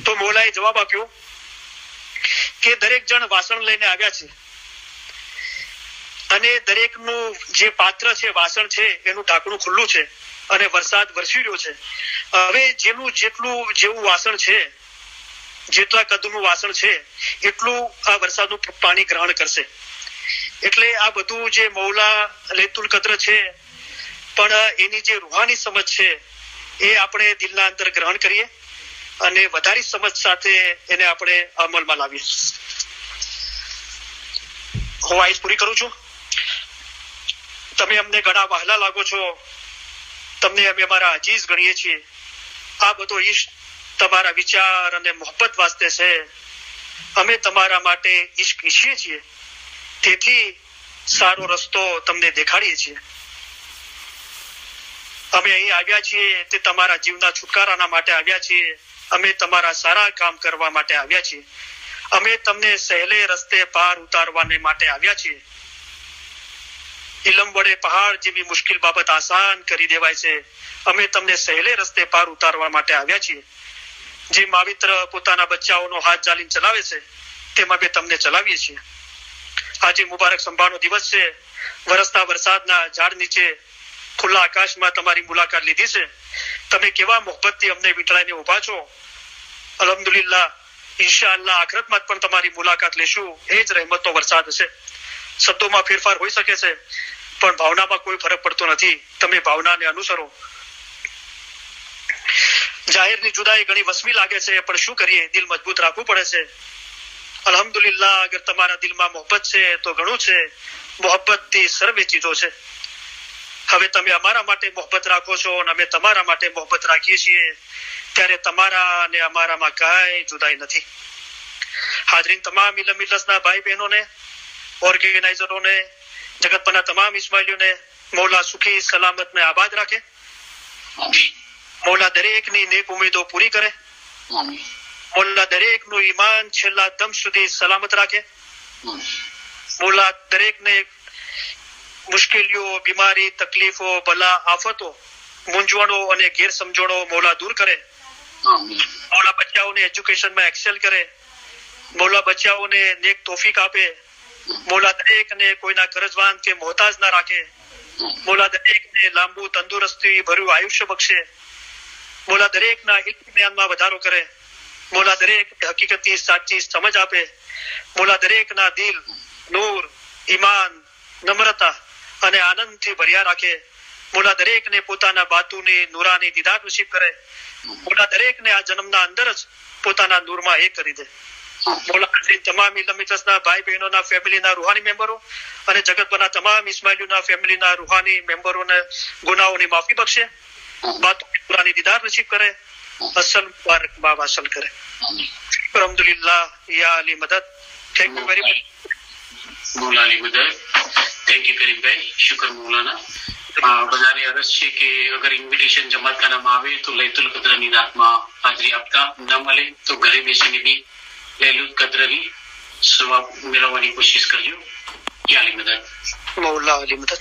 તો મૌલાએ જવાબ આપ્યો કે દરેક જણ વાસણ લઈને આવ્યા છે અને દરેકનું જે પાત્ર છે, વાસણ છે, એનું ઢાંકણું ખુલ્લું છે અને વરસાદ વરસી રહ્યો છે. હવે જેવું વાસણ છે, જેટલા કદનું વાસણ છે એટલું આ વરસાદનું પાણી ગ્રહણ કરશે. એટલે આ બધું જે મૌલા લૈતુલ કદ્ર છે, પણ એની જે રૂહાની સમજ છે એ આપણે દિલના અંદર ગ્રહણ કરીએ અને વધારે સમજ સાથે એને આપણે અમલમાં લાવીએ. હું વાઇસ પૂરી કરું છું. તમે અમને ઘણા વહાલા લાગો છો, તમને અમે અમારા અજીઝ ગણીએ છીએ. આ બધો ઈશ્ક તમારા વિચાર અને મોહબ્બત વાસ્તે છે. અમે તમારા માટે ઈશ્ક ઈચ્છીએ છીએ, તેથી સારો રસ્તો તમને દેખાડીએ છીએ. અમે અહીં આવ્યા છીએ તે તમારા જીવના છુટકારાના માટે આવ્યા છીએ. અમે તમારા સારા કામ કરવા માટે આવ્યા છીએ. અમે તમને સહેલે રસ્તે પાર ઉતારવાને માટે આવ્યા છીએ. ઇલમ વડે પહાડ જેવી મુશ્કેલ બાબત આસાન કરી દેવાય છે. અમે તમને સહેલે રસ્તે પાર ઉતારવા માટે આવ્યા છીએ. જે માવિત્ર પોતાના બચ્ચાઓનો હાથ જાલીને ચલાવે છે, તેમ અમે તમને ચલાવીએ છીએ. આજે મુબારક સંભાળનો દિવસ છે. વરસતા વરસાદના ઝાડ નીચે ખુલ્લા આકાશમાં તમારી મુલાકાત લીધી છે. તમે કેવા મોહબ્બતથી અમને વીંટળાઈને ઉભા છો. અલ્હમ્દુલિલ્લાહ, ઇન્શાઅલ્લાહ આખરતમાં પણ તમારી મુલાકાત લેશું. એ જ રહેમતનો વરસાદ હશે. શબ્દોમાં ફેરફાર હોઈ શકે છે, પણ ભાવનામાં કોઈ ફરક પડતો નથી. તમે ભાવનાને અનુસરો. જાહેરની જુદાઈ ઘણી વસમી લાગે છે, પણ શું કરીએ, દિલ મજબૂત રાખવું પડે છે. અલ્હમ્દુલિલ્લાહ, અગર તમારા દિલમાં મોહબ્બત છે તો ઘણું છે. મોહબ્બતથી સર્વે ચીજો છે. હવે તમે અમારા માટે મોહબ્બત રાખો છો અને અમે તમારા માટે મોહબ્બત રાખીએ છીએ, ત્યારે તમારા અને અમારામાં કાંઈ જુદાઈ નથી. હાજરીન તમામ ઇલમ મિલસના ભાઈ બહેનોને, ઓર્ગેનાઇઝરોને, જગતભરના તમામ ઇસ્માઇલીઓને મૌલા સુખી સલામત ને આબાદ રાખે. મૌલા દરેકની નેક ઉમેદો પૂરી કરે. મૌલા દરેકનું ઈમાન છેલ્લા દમ સુધી સલામત રાખે. મૌલા દરેકને મુશ્કેલીઓ, બીમારી, તકલીફો, ભલા, આફતો, મૂંઝવણો અને ગેરસમજણો મૌલા દૂર કરે. મૌલા બચ્ચાઓને એજ્યુકેશનમાં એક્સેલ કરે. મૌલા બચ્ચાઓને નેક તોફીક આપે. મૌલા દરેકને કોઈના કરજવાન કે મોહતાજ ના રાખે. મૌલા દરેકને લાંબુ તંદુરસ્તી ભર્યું આયુષ્ય બક્ષે. મૌલા દરેકના ઇલ્મ જ્ઞાનમાં વધારો કરે. મૌલા દરેક હકીકતની સાચી સમજ આપે. મૌલા દરેકના દિલ નૂર, ઈમાન, નમ્રતા અને આનંદથી ભર્યા રાખે. મૌલા દરેકને પોતાના બાતુની નૂરાની દીદાર નસીબ કરે. મૌલા દરેકને આ જન્મના અંદર જ પોતાના નૂરમાં એક કરી દે. મૌલા તમામ ઇલમિતસના ભાઈ બહેનોના ફેમિલીના રૂહાની મેમ્બરો અને જગતભરના તમામ ઇસ્માઇલીઓના ફેમિલીના રૂહાની મેમ્બરોને ગુનાહોની માફી બક્ષે. બાતુની નૂરાની દીદાર નસીબ કરે. અસલ મુબારક બાબ હાસલ કરે. અલ્હમ્દુલિલ્લાહ, યા અલી મદદ. Thank you very much. મૌલા અલી મદદ. Thank you Karimbhai. શુક્ર મૌલાના. બધાને અરજ છે કે અગર ઇન્વિટેશન જમાતખાનામાં આવે તો લૈતુલ કદ્રની રાતમાં હાજરી આપતા ન મળે તો ઘરે બેસીને બી લૈલુલ કદ્રની સવાબ મેળવવાની કોશિશ કરજો. યા અલી મદદ. મૌલા અલી મદદ.